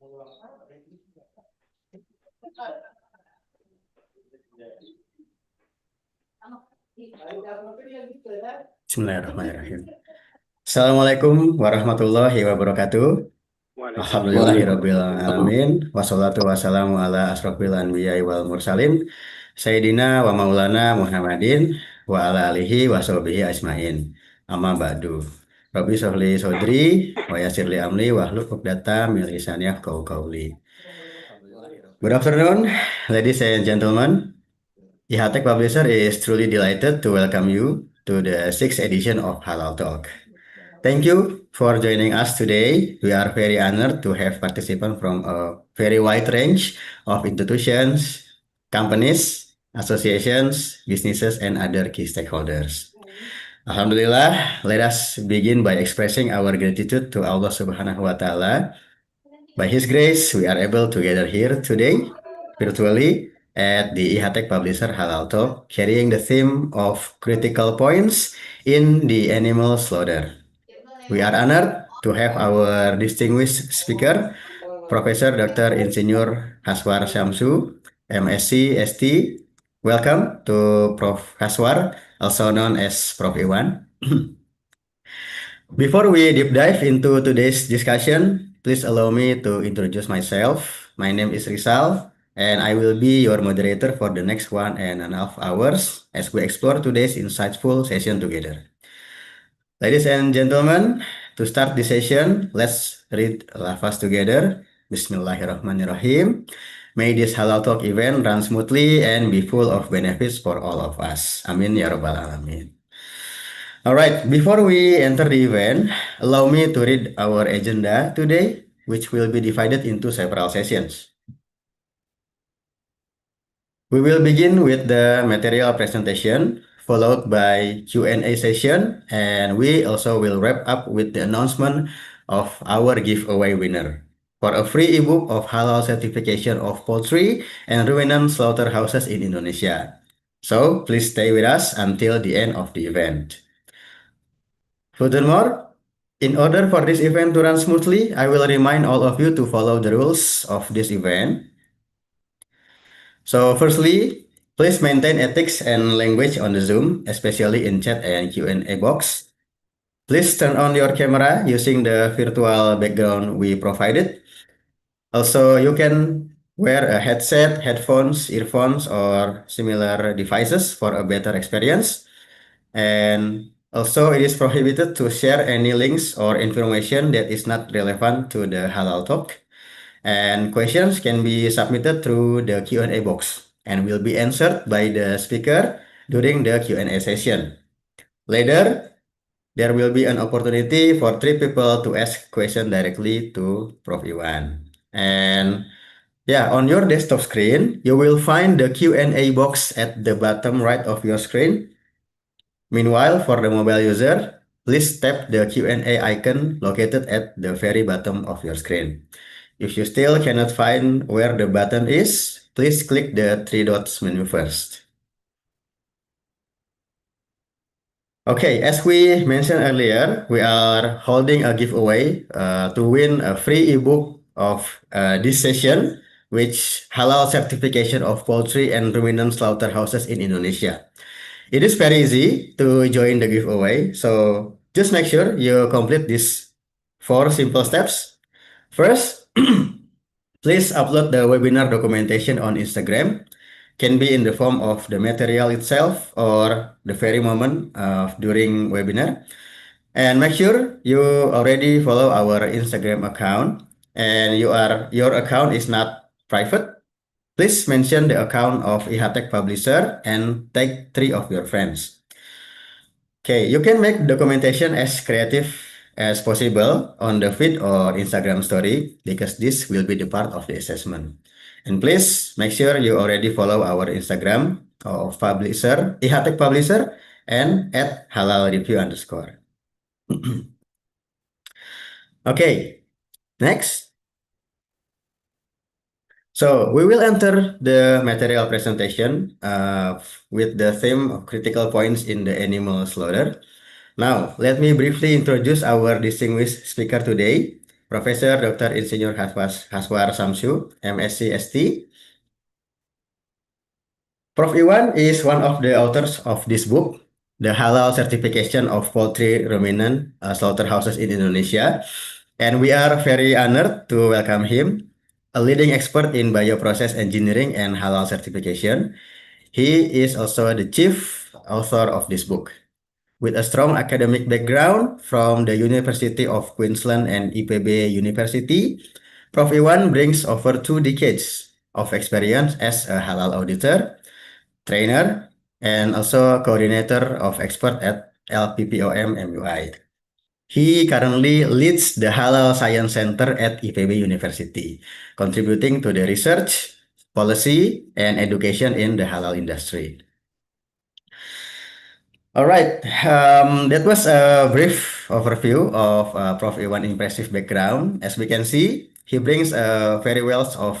Bismillahirrahmanirrahim. Assalamualaikum warahmatullahi wabarakatuh. Alhamdulillahirabbil Waalaikumsalam warahmatullahi alamin. Wassalatu wassalamu ala asrofil anbiya'i wal mursalin. Sayyidina wa maulana Muhammadin wa ala alihi wa sahbihi ajmain. Amma ba'du. Rabbi sholli sodri wa yassirli amri wa hlul 'uqdatam min lisani yafqahu qawli. Good afternoon, ladies and gentlemen. IHTech Publisher is truly delighted to welcome you to the sixth edition of Halal Talk. Thank you for joining us today. We are very honored to have participants from a very wide range of institutions, companies, associations, businesses, and other key stakeholders. Alhamdulillah, let us begin by expressing our gratitude to Allah Subhanahu wa Ta'ala. By His grace, we are able to gather here today virtually at the IHTech Publisher Halal Talk, carrying the theme of critical points in the animal slaughter. We are honored to have our distinguished speaker, Professor Dr. Insinyur Khaswar Syamsu, M.Sc.St. Welcome to Prof. Khaswar, also known as Prof. Iwan. Before we deep dive into today's discussion, please allow me to introduce myself. My name is Rizal, and I will be your moderator for the next 1.5 hours as we explore today's insightful session together. Ladies and gentlemen, to start the session, let's read lafaz together. Bismillahirrahmanirrahim. May this Halal Talk event run smoothly and be full of benefits for all of us. Amin ya rabbal alamin. All right, before we enter the event, allow me to read our agenda today, which will be divided into several sessions. We will begin with the material presentation, followed by Q&A session, and we also will wrap up with the announcement of our giveaway winner for a free ebook of halal certification of poultry and ruminant slaughterhouses in Indonesia. So please stay with us until the end of the event. Furthermore, in order for this event to run smoothly, I will remind all of you to follow the rules of this event. So firstly, please maintain ethics and language on the Zoom, especially in chat and Q&A box. Please turn on your camera using the virtual background we provided. Also, you can wear a headset, headphones, earphones, or similar devices for a better experience. And also, it is prohibited to share any links or information that is not relevant to the Halal Talk. And questions can be submitted through the Q&A box and will be answered by the speaker during the Q&A session. Later, there will be an opportunity for 3 people to ask questions directly to Prof. Iwan. And yeah, on your desktop screen, you will find the Q&A box at the bottom right of your screen. Meanwhile, for the mobile user, please tap the Q&A icon located at the very bottom of your screen. If you still cannot find where the button is, please click the 3 dots menu first. Okay, as we mentioned earlier, we are holding a giveaway to win a free ebook of this session, which halal certification of poultry and ruminant slaughterhouses in Indonesia. It is very easy to join the giveaway, so just make sure you complete these 4 simple steps. First, please upload the webinar documentation on Instagram. Can be in the form of the material itself or the very moment during webinar. And make sure you already follow our Instagram account and your account is not private. Please mention the account of IHTech Publisher and tag 3 of your friends. Okay, you can make documentation as creative as possible on the feed or Instagram story because this will be the part of the assessment. And please make sure you already follow our Instagram of publisher, IHTech Publisher, and at halal review underscore. Okay, next. So we will enter the material presentation with the theme of critical points in the animal slaughter. Now, let me briefly introduce our distinguished speaker today. Professor Dr. Insinyur Khaswar Syamsu, M.Sc.St. Prof. Iwan is one of the authors of this book, The Halal Certification of Poultry, Ruminant, Slaughterhouses in Indonesia. And we are very honored to welcome him, a leading expert in bioprocess engineering and halal certification. He is also the chief author of this book. With a strong academic background from the University of Queensland and IPB University, Prof. Iwan brings over 2 decades of experience as a halal auditor, trainer, and also coordinator of expert at LPPOM MUI. He currently leads the Halal Science Center at IPB University, contributing to the research, policy, and education in the halal industry. All right, that was a brief overview of Prof. Iwan's impressive background. As we can see, he brings a very wealth of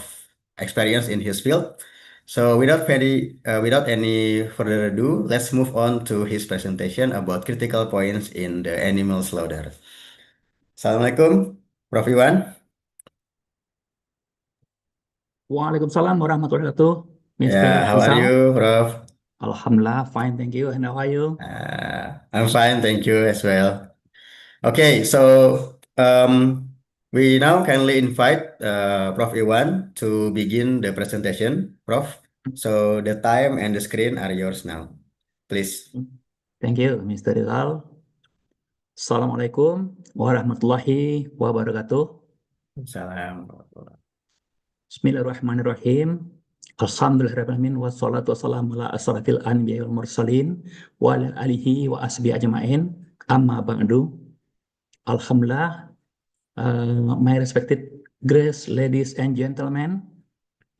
experience in his field. So without any further ado, let's move on to his presentation about critical points in the animal slaughter. Assalamualaikum, Prof. Iwan. Waalaikumsalam warahmatullahi wabarakatuh, Mr. How are Rizal. you, Prof? Alhamdulillah, fine, thank you. And how are you? I'm fine, thank you as well. Okay, so we now kindly invite Prof. Iwan to begin the presentation. Prof, so the time and the screen are yours now. Please. Thank you, Mr. Rizal. Assalamualaikum warahmatullahi wabarakatuh. Salam. Bismillahirrahmanirrahim. Alhamdulillahirrahmanirrahim. Wassalatu wassalamu ala asrafil anbiya wal mursalin wa ala alihi wa asbi ajma'in. Amma ba'du. Alhamdulillah, my respected guests, ladies and gentlemen,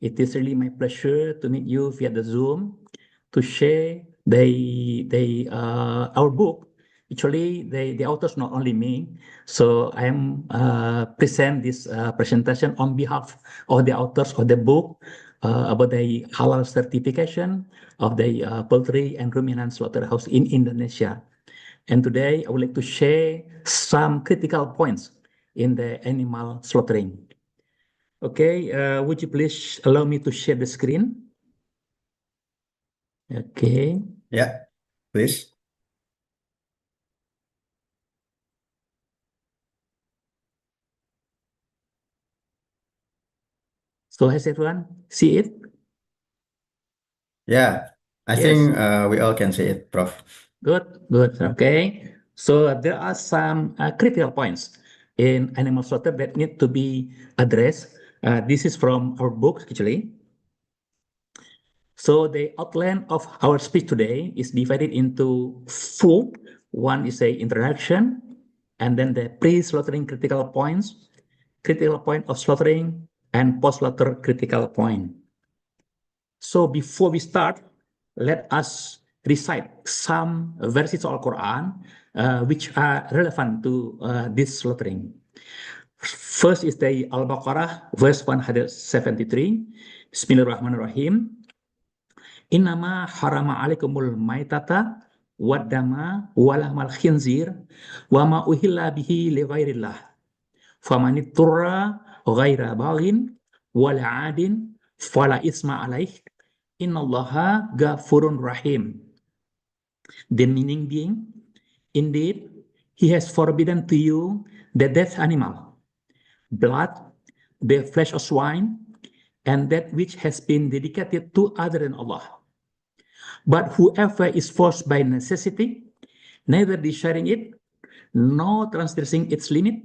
it is really my pleasure to meet you via the Zoom to share our book. Actually, the authors, not only me. So I am present this presentation on behalf of the authors of the book about the halal certification of the poultry and ruminant slaughterhouse in Indonesia. And today I would like to share some critical points in the animal slaughtering. Okay, would you please allow me to share the screen? Okay. Yeah, please. So has everyone see it? Yeah, I Yes. think we all can see it, Prof. Good, good. Okay. So there are some critical points in animal slaughter that need to be addressed. This is from our book, actually. So the outline of our speech today is divided into four. One is a introduction, and then the pre-slaughtering critical points, critical point of slaughtering, and post-slaughter critical point. So before we start, let us recite some verses of Al-Quran which are relevant to this slaughtering. First is the Al-Baqarah, verse 173. Bismillahirrahmanirrahim. Innama harama alaikumul maitata waddama walahmal khinzir wa ma uhilla bihi li ghairillah. Famanitturra ghaira baghin wala adin fala isma alaih. Innallaha ghafurun rahim. The meaning being, indeed, he has forbidden to you the dead animal, blood, the flesh of swine, and that which has been dedicated to other than Allah. But whoever is forced by necessity, neither desiring it, nor transgressing its limit,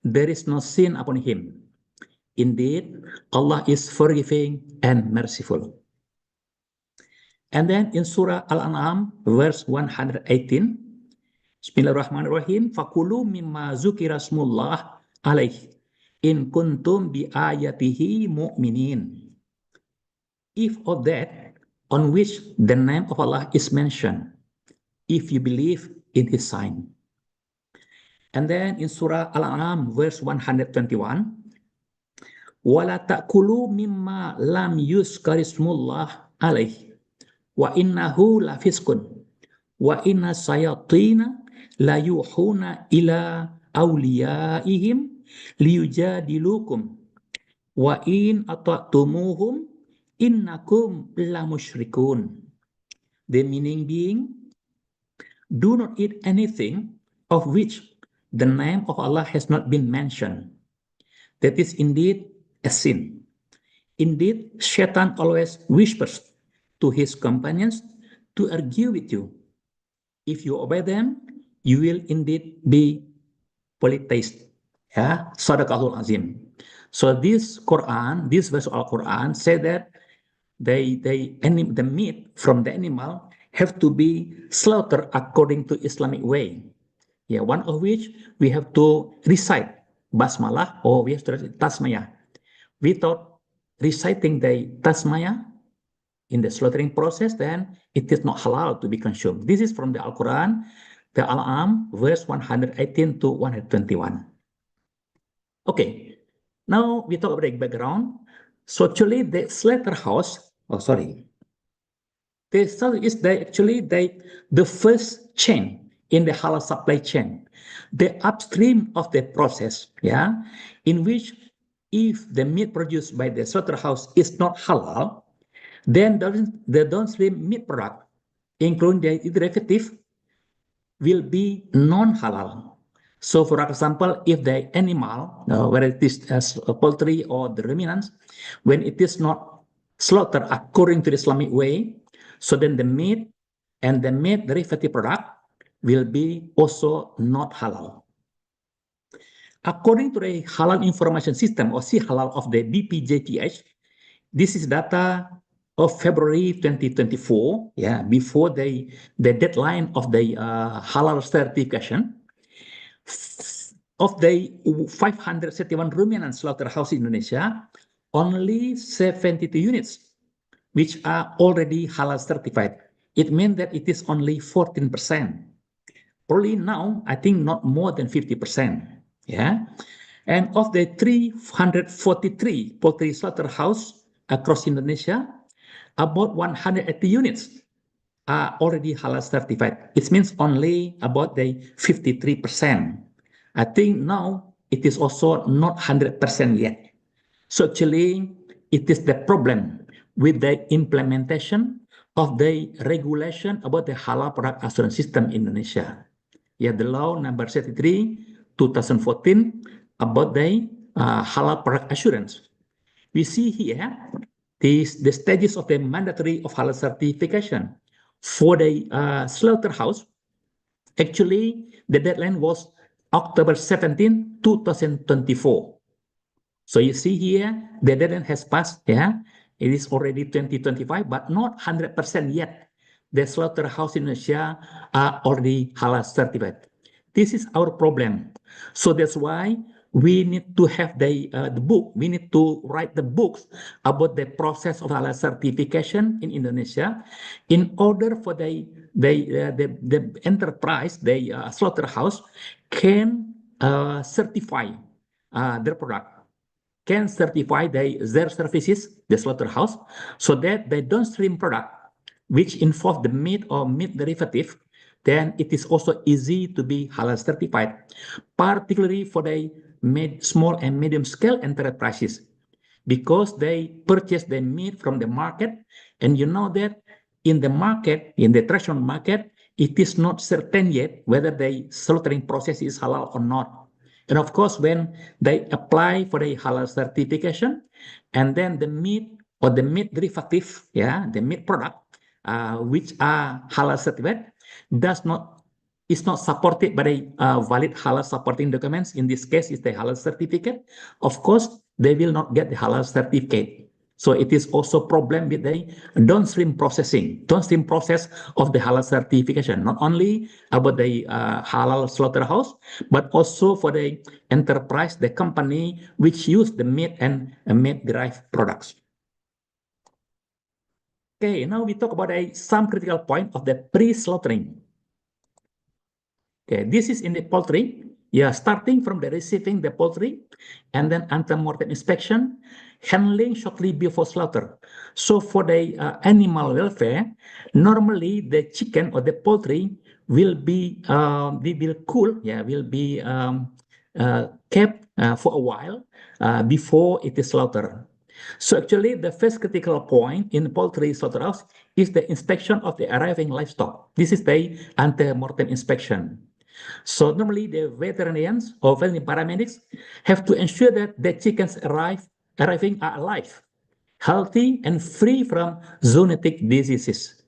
there is no sin upon him. Indeed, Allah is forgiving and merciful. And then in Surah Al-An'am, verse 118, Bismillahirrahmanirrahim, Fakulu mimma zukira smullah alaih, in kuntum bi ayatihi mu'minin. If of that on which the name of Allah is mentioned, if you believe in his sign. And then in Surah Al-An'am, verse 121, Wala ta'kulu mimma lam yuskarismullah alaih, wa innahu lafiskun, wa inna sayatina la yuhuna ila awliyaihim liyujadilukum wa in ata'tumuhum innakum lamusyrikun. The meaning being, do not eat anything of which the name of Allah has not been mentioned. That is indeed a sin. Indeed, Shaitan always whispers to his companions to argue with you. If you obey them, you will indeed be polytheist. Ya, Sadaqahul Azim. So this Quran, this verse of Al-Quran say that the meat from the animal have to be slaughtered according to Islamic way. Yeah, one of which we have to recite basmalah or we have to recite tasmayah. Without reciting the tasmayah in the slaughtering process, then it is not halal to be consumed. This is from the Al-Quran, the Al-Am, verse 118 to 121. Okay, now we talk about the background. So actually the slaughterhouse, the first chain in the halal supply chain, the upstream of the process, yeah, in which if the meat produced by the slaughterhouse is not halal, then the downstream meat product, including the derivative, will be non-halal. So, for example, if the animal, whether it is as poultry or the ruminants, when it is not slaughtered according to the Islamic way, so then the meat and the meat derivative product will be also not halal. According to the Halal Information System or C-Halal of the BPJTH, this is data of February 2024, yeah, before the deadline of the halal certification. Of the 531 ruminant slaughterhouses in Indonesia, only 72 units which are already halal certified. It means that it is only 14%. Probably now, I think not more than 50%. Yeah. And of the 343 poultry slaughterhouse across Indonesia, about 180 units are already halal certified. It means only about the 53%. I think now it is also not 100% yet. So actually, it is the problem with the implementation of the regulation about the halal product assurance system in Indonesia. Yeah, the law number 33, 2014 about the halal product assurance. We see here the stages of the mandatory of halal certification for the slaughterhouse. Actually, the deadline was October 17, 2024. So you see here, the deadline has passed, yeah. It is already 2025, but not 100% yet. The slaughterhouse in Indonesia are already halal certified. This is our problem. So that's why we need to have the book. We need to write the books about the process of halal certification in Indonesia, in order for the enterprise, the slaughterhouse, can certify their product, can certify their services, the slaughterhouse, so that the downstream product, which involve the meat or meat derivative, then it is also easy to be halal certified, particularly for the small and medium scale enterprises, because they purchase the meat from the market, and you know that in the market, in the traditional market, it is not certain yet whether the slaughtering process is halal or not. And of course, when they apply for the halal certification, and then the meat or the meat derivative, yeah, the meat product, which are halal certified, is not supported by the valid halal supporting documents. In this case, is the halal certificate. Of course, they will not get the halal certificate. So it is also a problem with the downstream process of the halal certification, not only about the halal slaughterhouse, but also for the enterprise, the company which use the meat and meat-derived products. Okay, now we talk about some critical point of the pre-slaughtering. Okay, this is in the poultry. Yeah, starting from the receiving the poultry, and then ante-mortem inspection, handling shortly before slaughter. So for the animal welfare, normally the chicken or the poultry will be cool, yeah, will be kept for a while before it is slaughtered. So actually, the first critical point in poultry slaughterhouse is the inspection of the arriving livestock. This is the ante-mortem inspection. So normally the veterinarians or veterinary paramedics have to ensure that the chickens arriving are alive, healthy, and free from zoonotic diseases.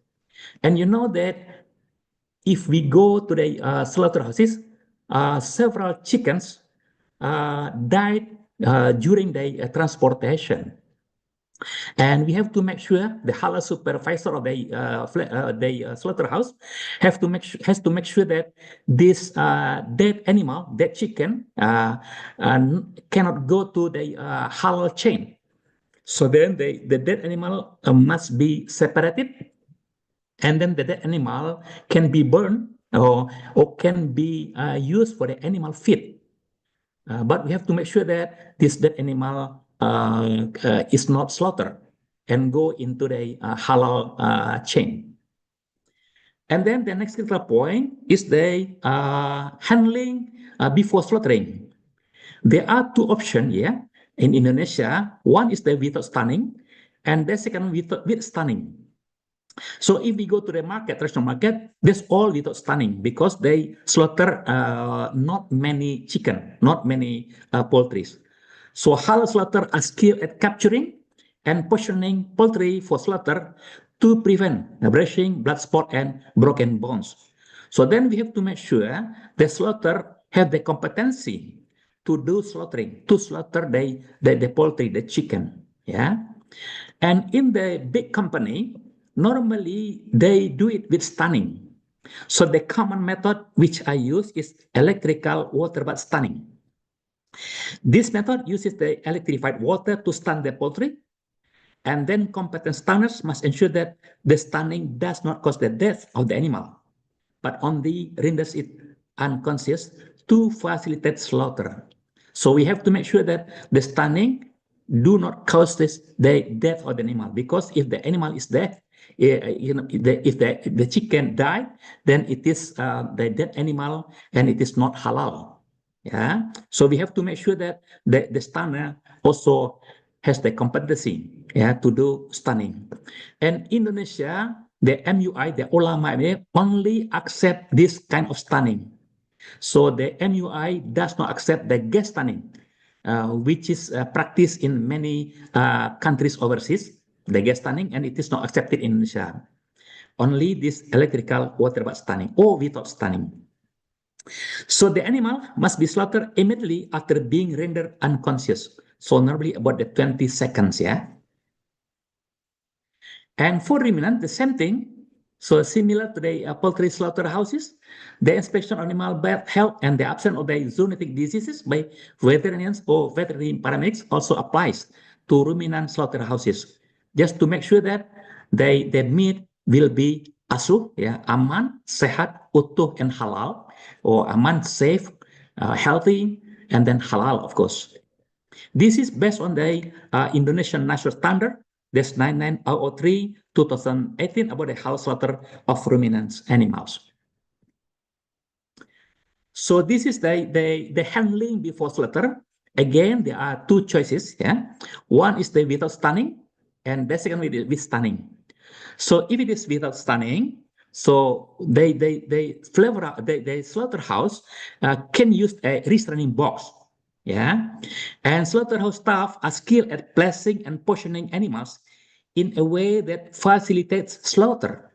And you know that if we go to the slaughterhouses, several chickens died during the transportation. And we have to make sure the halal supervisor of the slaughterhouse has to make sure that this dead animal, dead chicken, cannot go to the halal chain. So then the dead animal must be separated, and then the dead animal can be burned or can be used for the animal feed. But we have to make sure that this dead animal is not slaughtered and go into the halal chain. And then the next critical point is the handling before slaughtering. There are two options here in Indonesia. One is the without stunning, and the second with stunning. So if we go to the market, traditional market, that's all without stunning because they slaughter not many chicken, not many poultry. So halal slaughter are skilled at capturing and portioning poultry for slaughter to prevent bruising, blood spot, and broken bones. So then we have to make sure the slaughter have the competency to do slaughtering, to slaughter the poultry, the chicken. Yeah. And in the big company, normally they do it with stunning. So the common method which I use is electrical water bath stunning. This method uses the electrified water to stun the poultry, and then competent stunners must ensure that the stunning does not cause the death of the animal, but only renders it unconscious to facilitate slaughter. So we have to make sure that the stunning do not cause the death of the animal, because if the animal is dead, if the chicken died, then it is the dead animal and it is not halal. Yeah, so we have to make sure that the stunner also has the competency, yeah, to do stunning. And Indonesia, the MUI, the ulama, they only accept this kind of stunning. So the MUI does not accept the gas stunning, which is practiced in many countries overseas, the gas stunning, and it is not accepted in Indonesia. Only this electrical water bath stunning or without stunning. So the animal must be slaughtered immediately after being rendered unconscious. So normally about the 20 seconds, yeah. And for ruminant, the same thing. So similar to the poultry slaughterhouses, the inspection of animal health and the absence of the zoonotic diseases by veterinarians or veterinary paramedics also applies to ruminant slaughterhouses, just to make sure that the meat will be asuh, yeah, aman, sehat, utuh, and halal, or aman, safe, healthy, and then halal, of course. This is based on the Indonesian national standard, that's 99003 2018 about the halal slaughter of ruminants animals. So this is the handling before slaughter. Again, there are two choices. Yeah, one is the without stunning, and the second with stunning. So if it is without stunning, so the slaughterhouse can use a restraining box. Yeah, and slaughterhouse staff are skilled at placing and portioning animals in a way that facilitates slaughter.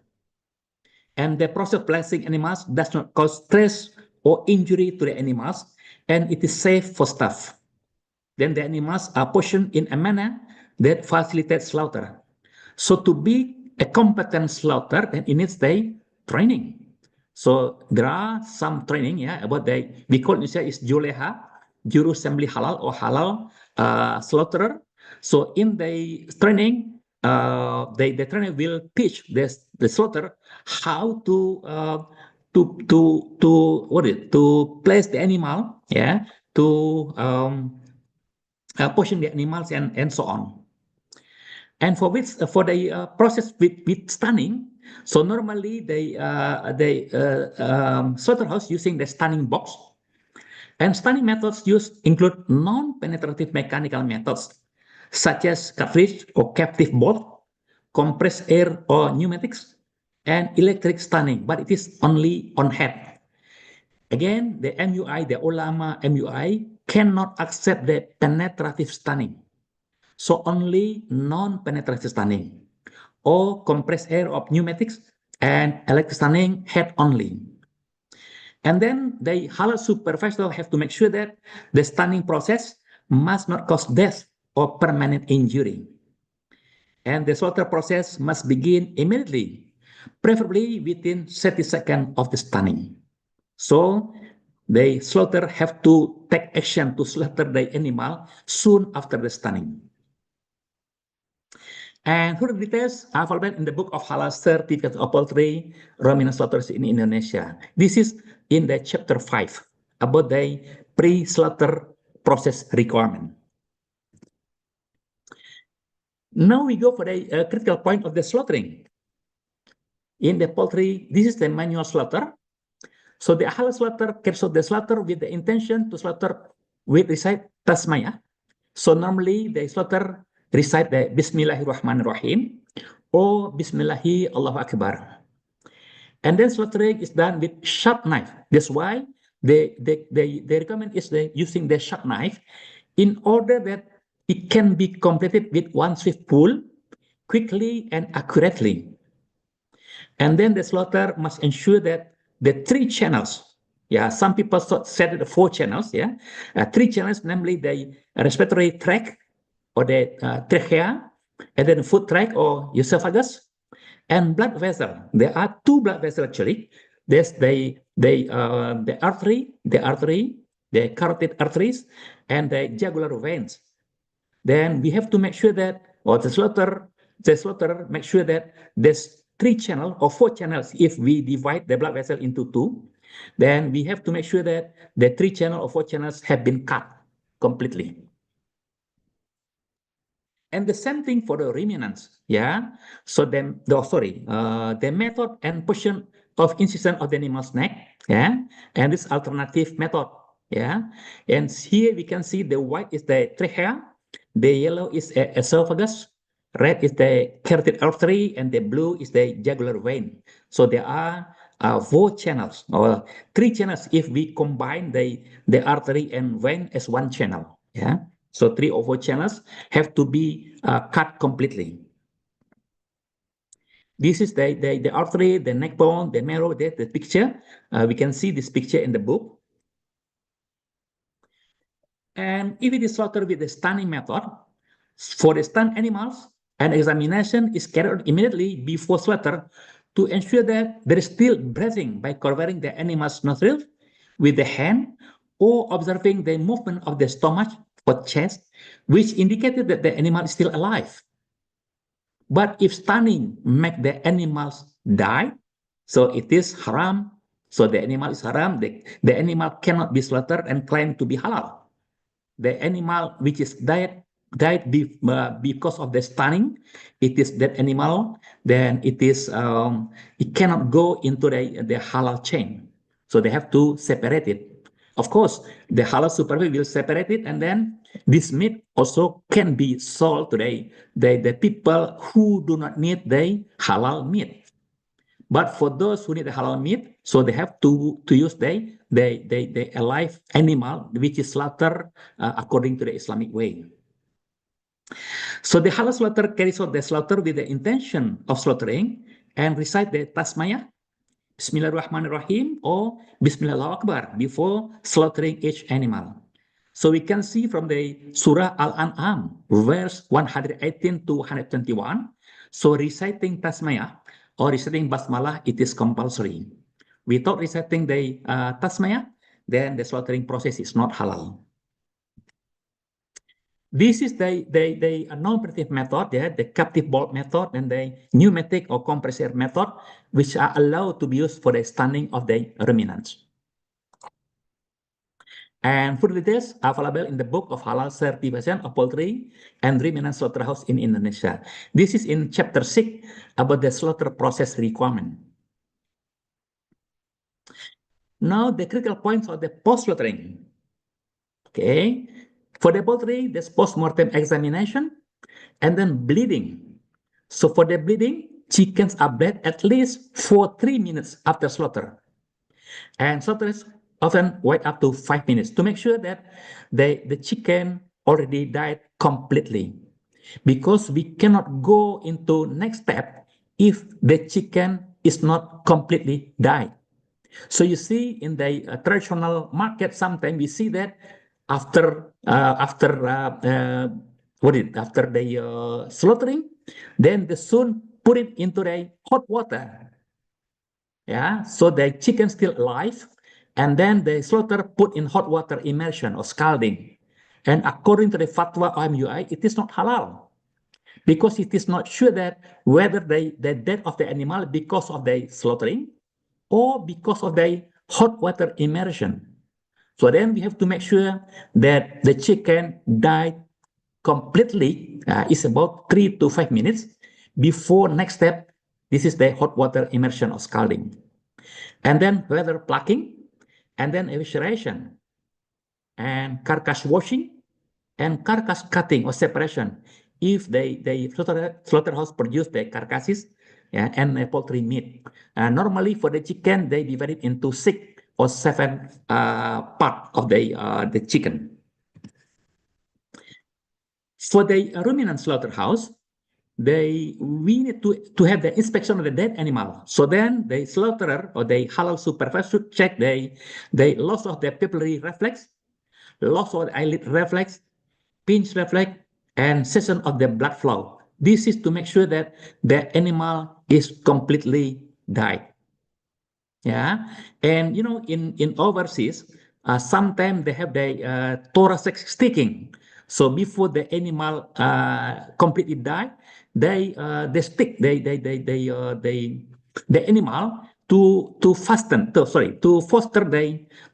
And the process of placing animals does not cause stress or injury to the animals, and it is safe for staff. Then the animals are portioned in a manner that facilitates slaughter. So to be a competent slaughter, then it needs the training. So there are some training, yeah, about we call it is Juleha, Juru Assembly Halal or Halal slaughterer. So in the training, the trainer will teach the slaughter how to place the animal, yeah, to portion the animals and so on. And for the process with stunning, so normally the slaughterhouse using the stunning box, And stunning methods used include non-penetrative mechanical methods, such as cartridge or captive bolt, compressed air or pneumatics, and electric stunning, but it is only on head. Again, the MUI, the ulama MUI, cannot accept the penetrative stunning. So only non-penetrative stunning or compressed air or pneumatics and electric stunning head only. And then the halal supervisor have to make sure that the stunning process must not cause death or permanent injury. And the slaughter process must begin immediately, preferably within 30 seconds of the stunning. So the slaughter have to take action to slaughter the animal soon after the stunning. And further details are available in the book of Halal Certificate of Poultry, Ruminant Slaughters in Indonesia. This is in the chapter 5 about the pre-slaughter process requirement. Now we go for the critical point of the slaughtering. In the poultry, this is the manual slaughter. So the halal slaughter carries out the slaughter with the intention to slaughter with recite tasmayah. So normally they slaughter recite the Bismillahirrahmanirrahim or Bismillahi Allahu Akbar. And then slaughtering is done with sharp knife. That's why the recommend is using the sharp knife in order that it can be completed with one swift pull quickly and accurately. And then the slaughter must ensure that the three channels, yeah, some people said the four channels, yeah, three channels, namely the respiratory tract or the trachea, and then the food tract or esophagus, and blood vessel. There are two blood vessels actually. There's the artery, the carotid arteries, and the jugular veins. Then we have to make sure that, or the slaughter make sure that there's three channels or four channels. If we divide the blood vessel into two, then we have to make sure that the three channel or four channels have been cut completely. And the same thing for the ruminants, yeah. So the method and position of incision of the animal's neck, yeah, and this alternative method, yeah. And here we can see the white is the trachea, the yellow is a esophagus, red is the carotid artery, and the blue is the jugular vein. So there are four channels or three channels if we combine the artery and vein as one channel, yeah. So three or four channels have to be cut completely. This is the artery, the neck bone, the marrow, the picture. We can see this picture in the book. And if it is slaughtered with the stunning method, for the stunned animals, an examination is carried out immediately before slaughter to ensure that there is still breathing by covering the animal's nostrils with the hand or observing the movement of the stomach or chest, which indicated that the animal is still alive. But if stunning make the animals die, so it is haram. So the animal is haram. The animal cannot be slaughtered and claimed to be halal. The animal which is died because of the stunning, it is that animal, then it cannot go into the halal chain. So they have to separate it. Of course, the halal supervisor will separate it, and then this meat also can be sold to the people who do not need the halal meat. But for those who need the halal meat, so they have to use the alive animal which is slaughtered according to the Islamic way. So the halal slaughter carries out the slaughter with the intention of slaughtering and recite the tasmayah, Bismillahirrahmanirrahim, or Bismillah Akbar before slaughtering each animal. So we can see from the Surah Al-An'am, verse 118 to 121. So reciting tasmayah or reciting basmalah, it is compulsory. Without reciting the tasmayah, then the slaughtering process is not halal. This is the non-operative method, yeah, the captive bolt method and the pneumatic or compressor method, which are allowed to be used for the stunning of the ruminants. And further details are available in the book of Halal Certification of Poultry and Ruminant Slaughterhouse in Indonesia. This is in chapter 6 about the slaughter process requirement. Now the critical points of the post-slaughtering. Okay. For the poultry, there's post-mortem examination and then bleeding. So for the bleeding, chickens are bled at least for 3 minutes after slaughter. And slaughterers often wait up to 5 minutes to make sure that the chicken already died completely. Because we cannot go into next step if the chicken is not completely died. So you see in the traditional market, sometimes we see that after the slaughtering, then they soon put it into the hot water. Yeah, so the chicken still alive, and then the slaughter put in hot water immersion or scalding. And according to the fatwa MUI, it is not halal because it is not sure that whether the death of the animal because of the slaughtering or because of the hot water immersion. So then we have to make sure that the chicken died completely, is about 3 to 5 minutes before next step. This is the hot water immersion or scalding. And then whether plucking, and then evisceration, and carcass washing, and carcass cutting or separation. If the slaughterhouse produce the carcasses, yeah, and poultry meat. Normally for the chicken, they divide it into 6 or 7 part of the chicken. For the ruminant slaughterhouse, we need to have the inspection of the dead animal. So then the slaughterer or the halal supervisor should check the loss of the pupillary reflex, loss of the eyelid reflex, pinch reflex, and cessation of the blood flow. This is to make sure that the animal is completely died. Yeah, and in overseas, sometimes they have the thoracic sticking. So before the animal completely die, they stick the animal to fasten to sorry to foster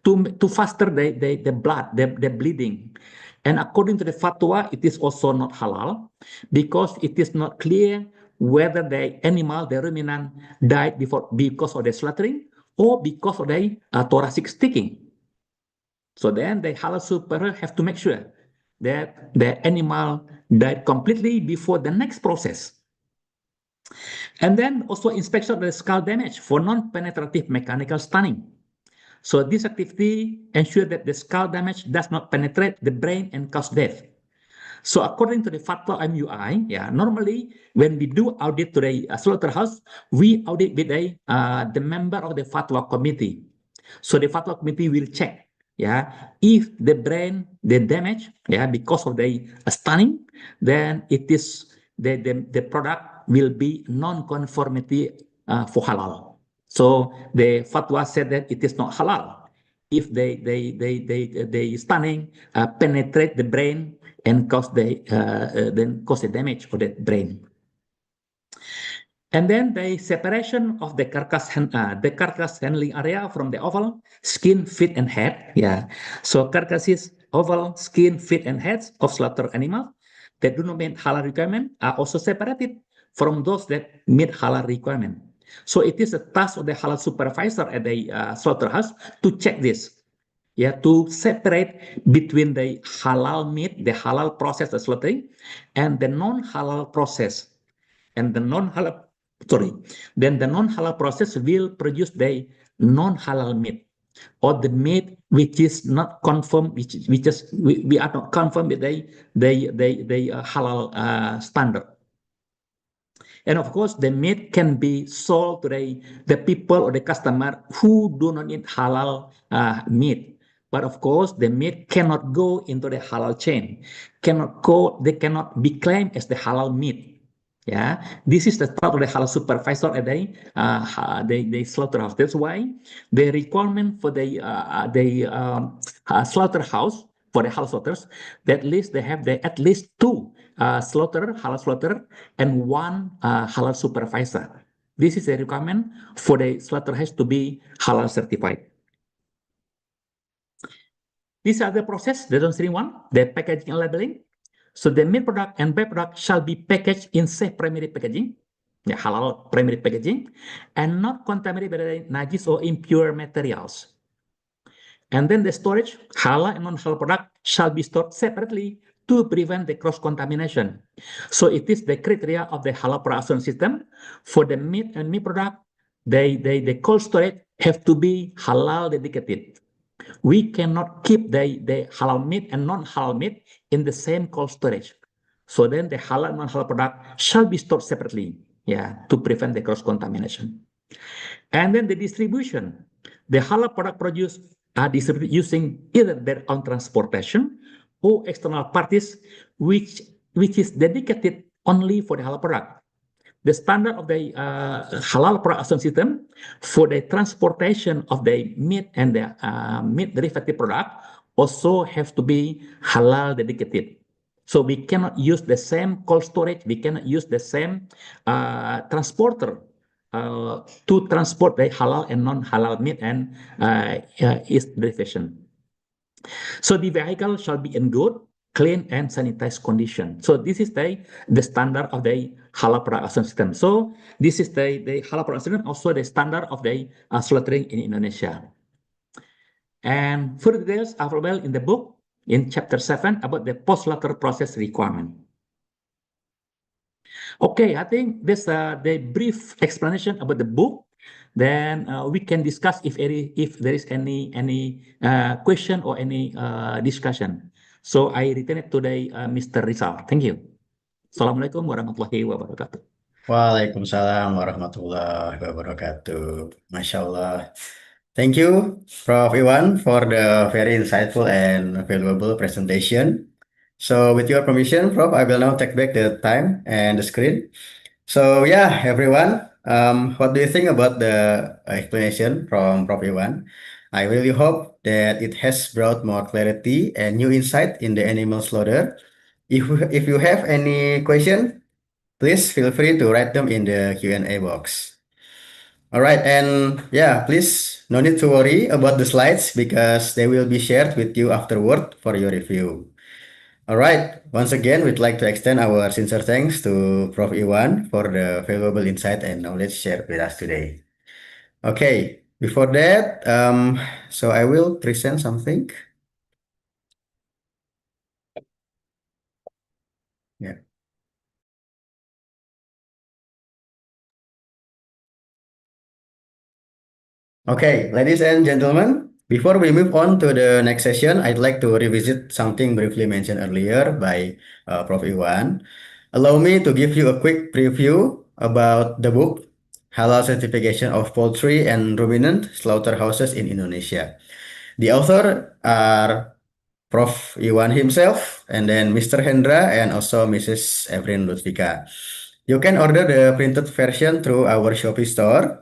to faster the blood the bleeding. And according to the fatwa, it is also not halal because it is not clear whether the animal, the ruminant, died before because of the slaughtering or because of the thoracic sticking. So then the halal supervisor have to make sure that the animal died completely before the next process. And then also inspection of the skull damage for non-penetrative mechanical stunning. So this activity ensures that the skull damage does not penetrate the brain and cause death. So according to the fatwa MUI, yeah, normally when we do audit to the slaughterhouse, we audit with the member of the fatwa committee. So the fatwa committee will check, yeah, if the brain the damage, yeah, because of the stunning, then it is the product will be non-conformity for halal. So the fatwa said that it is not halal if they stunning penetrate the brain and then cause the damage for the brain. And then the separation of the carcass handling area from the oval, skin, feet, and head. Yeah. So carcasses, oval, skin, feet, and heads of slaughter animals that do not meet halal requirement are also separated from those that meet halal requirement. So it is a task of the halal supervisor at the slaughterhouse to check this. Yeah, to separate between the halal meat, the halal process of slaughtering, and the non-halal process. And the non-halal, sorry, then the non-halal process will produce the non-halal meat or the meat which is not confirmed, we are not confirmed with the halal standard. And of course, the meat can be sold to the people or the customer who do not eat halal meat. But of course, the meat cannot go into the halal chain, they cannot be claimed as the halal meat. Yeah, this is the part of the halal supervisor at the slaughterhouse. That's why the requirement for the slaughterhouse for the halal slaughters, that at least they have at least two halal slaughter and one halal supervisor. This is a requirement for the slaughterhouse to be halal certified. These are the process, the downstream one, the packaging and labeling. So the meat product and byproduct shall be packaged in safe primary packaging, halal primary packaging, and not contaminated by najis or impure materials. And then the storage, halal and non-halal product shall be stored separately to prevent the cross-contamination. So it is the criteria of the halal production system. For the meat and meat product, the cold storage have to be halal dedicated. We cannot keep the halal meat and non-halal meat in the same cold storage. So then the halal and non-halal product shall be stored separately, yeah, to prevent the cross-contamination. And then the distribution. The halal product produced are distributed using either their own transportation or external parties, which is dedicated only for the halal product. The standard of the halal production system for the transportation of the meat and the meat derivative product also have to be halal dedicated. So we cannot use the same cold storage, we cannot use the same transporter to transport the halal and non-halal meat and its derivation. So the vehicle shall be in good, clean, and sanitized condition. So this is the standard of the halal production system. So this is the halal production system, also the standard of the slaughtering in Indonesia. And further details are available in the book in chapter 7 about the post-slaughter process requirement. Okay, I think this the brief explanation about the book. Then we can discuss if there is any question or any discussion. So I return it to the Mr. Rizal. Thank you. Assalamualaikum warahmatullahi wabarakatuh. Waalaikumsalam warahmatullahi wabarakatuh. Masya Allah. Thank you, Prof. Iwan, for the very insightful and valuable presentation. So with your permission, Prof, I will now take back the time and the screen. So yeah, everyone, what do you think about the explanation from Prof. Iwan? I really hope that it has brought more clarity and new insight in the animal slaughter. If you have any question, please feel free to write them in the Q&A box. All right, and yeah, please no need to worry about the slides because they will be shared with you afterward for your review. All right, once again, we'd like to extend our sincere thanks to Prof. Iwan for the valuable insight and knowledge shared with us today. Okay, before that, so I will present something. Yeah. Okay, ladies and gentlemen, before we move on to the next session, I'd like to revisit something briefly mentioned earlier by Prof. Iwan. Allow me to give you a quick preview about the book, Halal Certification of Poultry and Ruminant Slaughterhouses in Indonesia. The author are Prof. Iwan himself, and then Mr. Hendra, and also Mrs. Evelyn Ludvika. You can order the printed version through our Shopee store.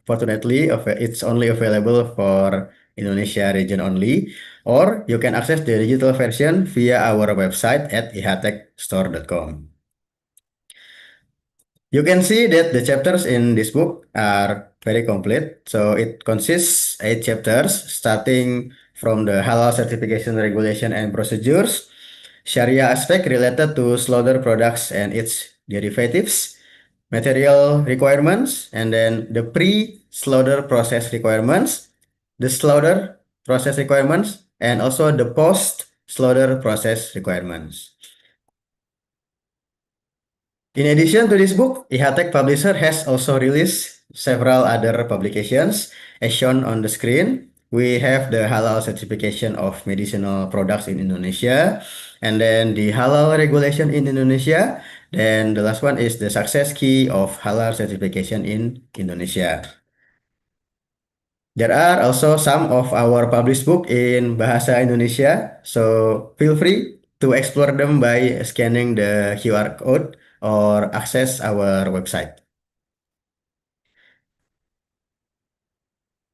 Fortunately, it's only available for Indonesia region only, or you can access the digital version via our website at ihatechstore.com. You can see that the chapters in this book are very complete. So it consists 8 chapters, starting from the halal certification regulation and procedures, Sharia aspect related to slaughter products and its derivatives, material requirements, and then the pre-slaughter process requirements, the slaughter process requirements, and also the post-slaughter process requirements. In addition to this book, Ihatech Publisher has also released several other publications. As shown on the screen, we have the Halal Certification of Medicinal Products in Indonesia, and then the Halal Regulation in Indonesia. Then the last one is the Success Key of Halal Certification in Indonesia. There are also some of our published book in Bahasa Indonesia, so feel free to explore them by scanning the QR code or access our website.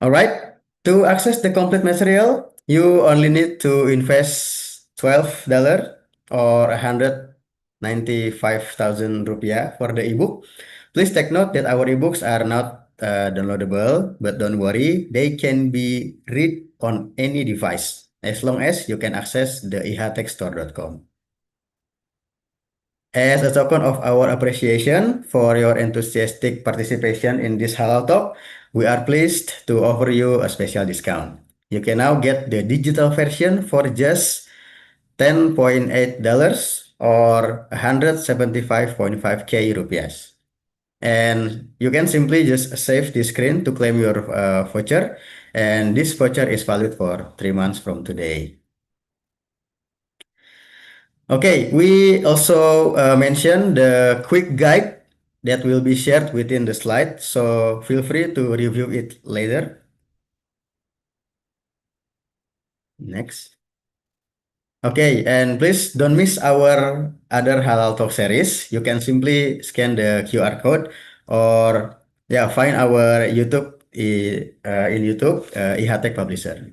All right, to access the complete material, you only need to invest $12 or 195,000 rupiah for the ebook. Please take note that our ebooks are not downloadable, but don't worry, they can be read on any device as long as you can access the ihatechstore.com. As a token of our appreciation for your enthusiastic participation in this Halal Talk, we are pleased to offer you a special discount. You can now get the digital version for just $10.8 or 175.5K rupiah. And you can simply just save the screen to claim your voucher. And this voucher is valid for 3 months from today. Okay, we also mentioned the quick guide that will be shared within the slide. So feel free to review it later. Next. Okay, and please don't miss our other Halal Talk series. You can simply scan the QR code or yeah, find our YouTube in YouTube, IHTech Publisher.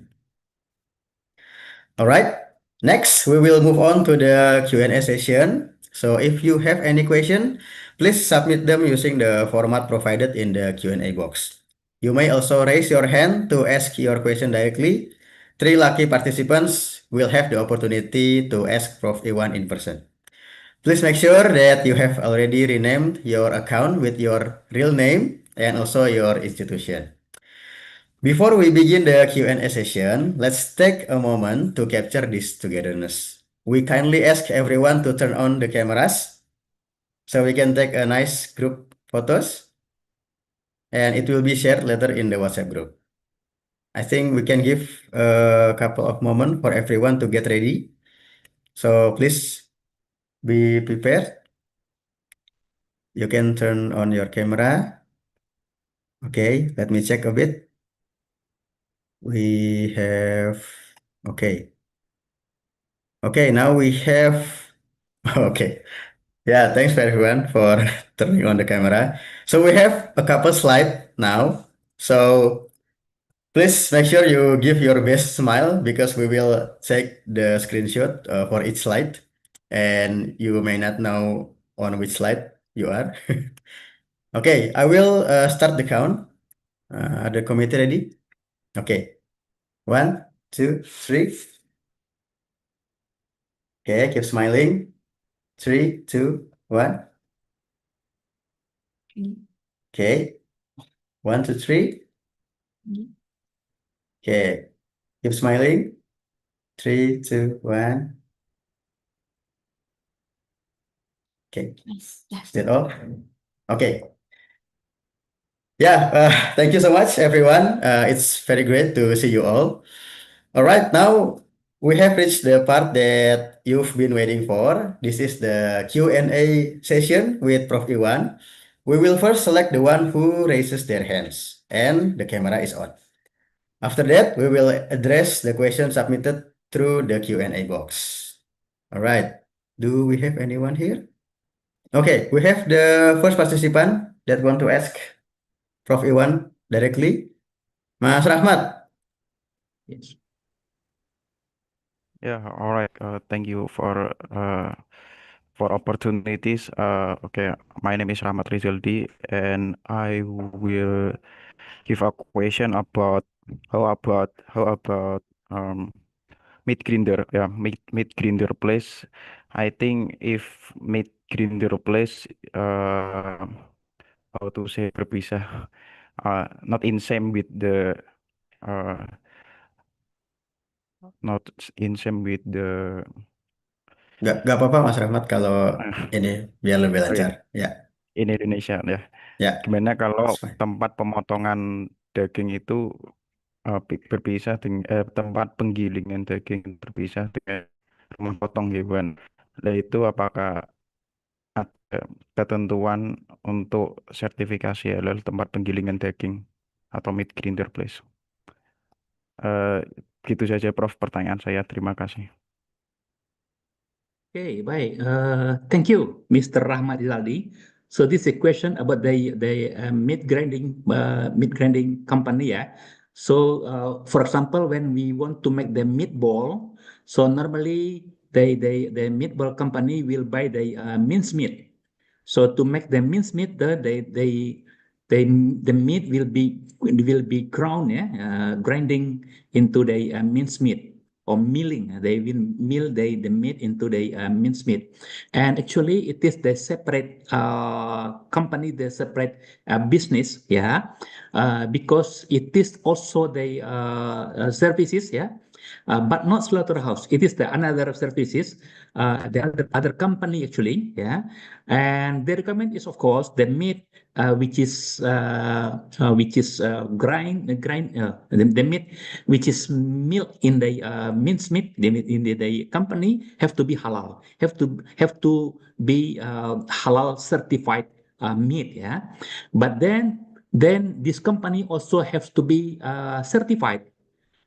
All right. Next, we will move on to the Q&A session. So if you have any question, please submit them using the format provided in the Q&A box. You may also raise your hand to ask your question directly. Three lucky participants will have the opportunity to ask Prof. Iwan in person. Please make sure that you have already renamed your account with your real name and also your institution. Before we begin the Q&A session, let's take a moment to capture this togetherness. We kindly ask everyone to turn on the cameras so we can take a nice group photos and it will be shared later in the WhatsApp group. I think we can give a couple of moments for everyone to get ready. So please be prepared. You can turn on your camera. Okay, let me check a bit. We have, okay. Okay, now we have, okay. Yeah, thanks for everyone for turning on the camera. So we have a couple slides now. So please make sure you give your best smile because we will take the screenshot for each slide. And you may not know on which slide you are. Okay, I will start the count. Are the committee ready? Okay, 1, 2, 3. Okay, keep smiling. 3, 2, 1. Okay, 1, 2, 3. Okay, keep smiling. 3, 2, 1. Okay, is that all? Okay. Yeah, thank you so much, everyone. It's very great to see you all. All right, now we have reached the part that you've been waiting for. This is the Q&A session with Prof. Iwan. We will first select the one who raises their hands, and the camera is on. After that, we will address the questions submitted through the Q&A box. All right. Do we have anyone here? Okay, we have the first participant that want to ask Prof. Iwan directly. Mas Rahmat. Yes. Yeah, all right. Thank you for opportunities. Okay, my name is Rahmat Rizaldi, and I will give a question about how about meat grinder. Yeah, meat grinder place. I think if meat grinder place, how to say berpisah, not in same with the uh, not in same with the Gak apa-apa Mas Rahmat kalau ini biar lebih sorry, lancar. Ya, in Indonesia ya. ya, Gimana kalau it's fine. tempat pemotongan daging itu berpisah dengan tempat penggilingan daging berpisah dengan rumah potong hewan. Nah itu apakah ada ketentuan untuk sertifikasi halal tempat penggilingan daging atau meat grinder place? Eh, Gitu saja Prof pertanyaan saya. Terima kasih. Okay, baik. Thank you, Mr. Rahmat Izaldi. So this is a question about the meat grinding company, yeah. So for example, when we want to make the meatball, so normally the meatball company will buy the minced meat. So to make the minced meat, the meat will be ground, yeah, grinding into the minced meat. or milling. They will mill the meat into the mince meat. And actually, it is the separate company, the separate business, yeah, because it is also the services, yeah, but not slaughterhouse. It is the another services, the other company actually, yeah. And the requirement is of course the meat which is the meat which is milk in the mince meat in the company have to be halal, have to be halal certified meat, yeah. But then this company also has to be certified.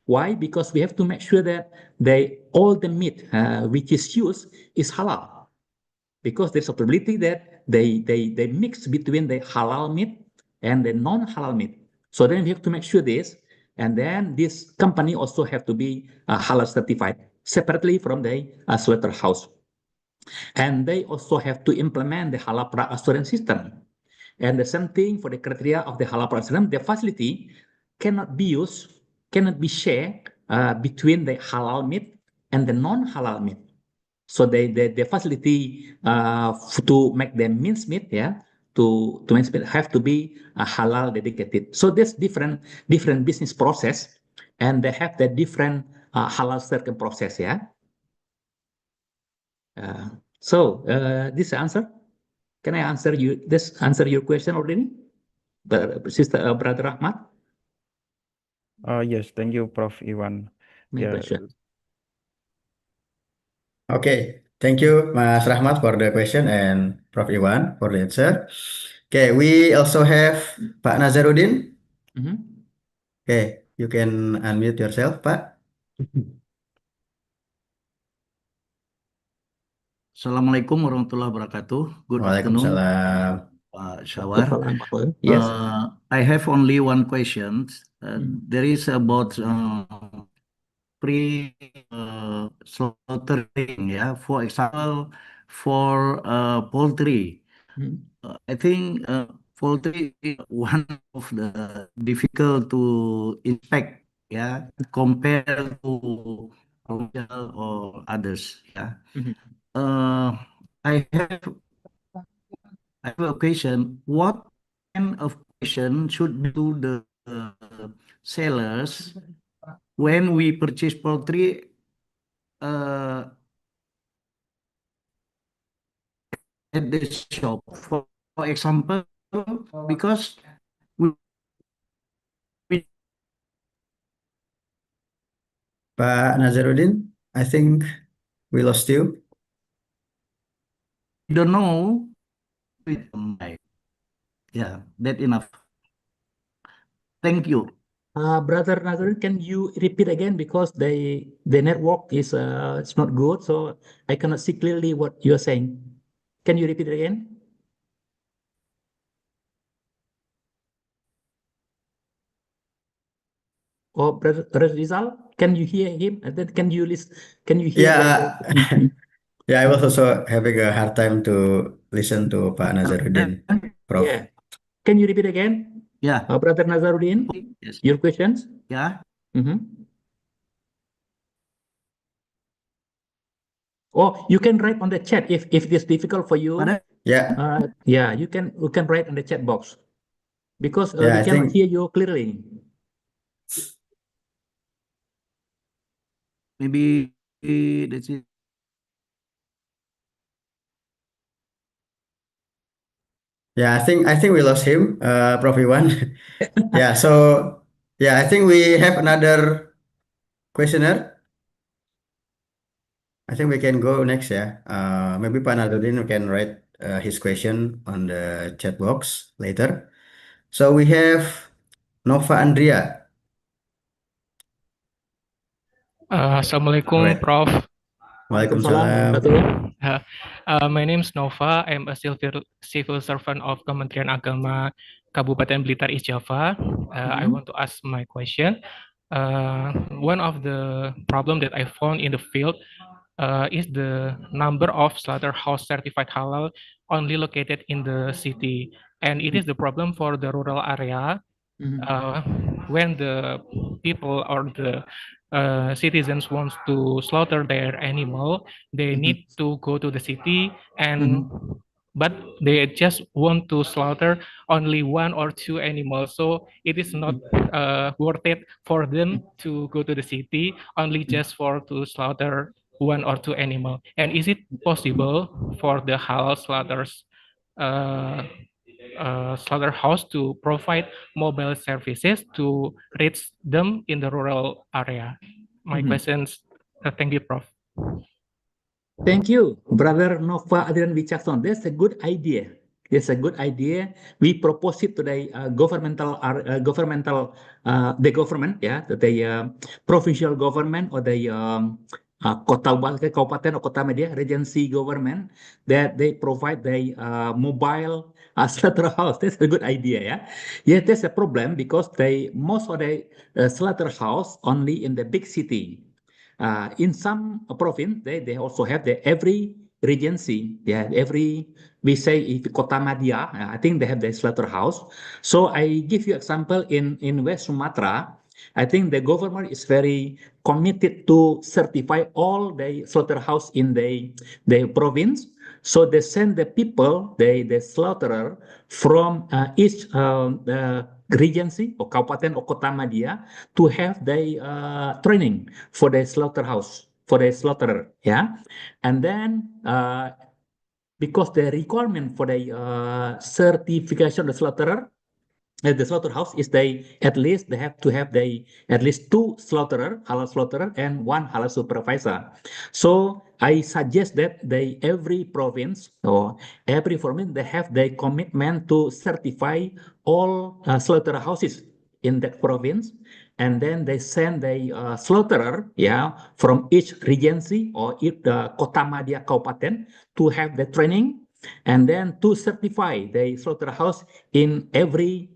Why? Because we have to make sure that all the meat which is used is halal, because there's a probability that they mix between the halal meat and the non-halal meat. So then we have to make sure this, and then this company also have to be halal certified separately from the slaughterhouse, and they also have to implement the halal product assurance system. And the same thing for the criteria of the halal product system. The facility cannot be used, cannot be shared between the halal meat and the non-halal meat. So the facility to make them mince meat, yeah, to mince meat have to be halal dedicated. So there's different business process, and they have the different halal certain process, yeah. This answer. Can I answer you? This answer your question already, Sister Brother Ahmad? Yes, thank you, Prof. Iwan. My Yeah, pleasure. Okay, thank you, Mas Rahmat, for the question and Prof. Iwan for the answer. Okay, we also have Pak Nazarudin. Mhm. Okay, you can unmute yourself, Pak. Assalamualaikum warahmatullahi wabarakatuh. Good afternoon, Waalaikumsalam. Pak Shawar. Yes. I have only one question. Mm. There is about pre slaughtering, yeah. For example, for poultry, Mm. I think poultry is one of the difficult to inspect, yeah, compared to commercial or others, yeah. Mhm. Uh, I have I have a question. What kind of question should be to the sellers when we purchase poultry uh, at the shop? For example, because we Pak Nazarudin, I think we lost you. don't know. Yeah, that enough. Thank you. Brother Nazarud, can you repeat again because the network is it's not good, so I cannot see clearly what you are saying. Can you repeat it again? Oh, Brother Rizal, can you hear him? And then can you listen? Can you hear what? Yeah, yeah, I was also having a hard time to listen to Pak Nazarudin, Prof. Yeah. Can you repeat again, Yeah. Brother Nazarudin, Yes. your questions? Yeah. Mhm. Oh, you can write on the chat if it is difficult for you. Pardon? Yeah, Yeah, you can write on the chat box because yeah, we I cannot think hear you clearly. Maybe that's it. yeah, I think we lost him, Prof. Iwan. Yeah, so yeah, I think we have another questioner. I think we can go next, yeah. Maybe Pak Nazarudin can write his question on the chat box later. So we have Nova Andrea. All Assalamualaikum, right. Prof. Waalaikumsalam Waalaikumsalam. warahmatullahi. My name is Nova. I'm a civil servant of Kementerian Agama Kabupaten Blitar East Java. I want to ask my question. One of the problem that I found in the field is the number of slaughterhouse certified halal only located in the city, and it is the problem for the rural area. Mhm. uh, when the people or the citizens wants to slaughter their animal, they Mhm. need to go to the city, and Mhm. but they just want to slaughter only one or two animals. So it is not worth it for them to go to the city only just for to slaughter one or two animal. And is it possible for the halal uh, slaughterhouse to provide mobile services to reach them in the rural area? My Mhm. questions. Thank you, Prof. Thank you, Brother Nova Adrian Wicakson. That's a good idea. It's a good idea. We propose it to the the government, yeah, to the provincial government or the kabupaten or kota media regency government that they provide the mobile slaughterhouse. That's a good idea, yeah. Yeah, that's a problem because they most of the slaughterhouse only in the big city. In some province, they also have the every regency, yeah, every we say if Kota Madya, I think they have the slaughterhouse. So I give you example in West Sumatra. I think the government is very committed to certify all the slaughterhouse in the province. So they send the people, the slaughterer from each regency or kabupaten or kota Madya to have the training for the slaughterhouse, for the slaughterer, yeah. And then because the requirement for the certification of the slaughterer, the slaughterhouse is they at least they have to have the at least two slaughterer, halal slaughterer, and one halal supervisor. So I suggest that they every province or every province they have the commitment to certify all slaughterhouses in that province, and then they send the slaughterer, yeah, from each regency or each kota madya kaupaten to have the training, and then to certify the slaughterhouse in every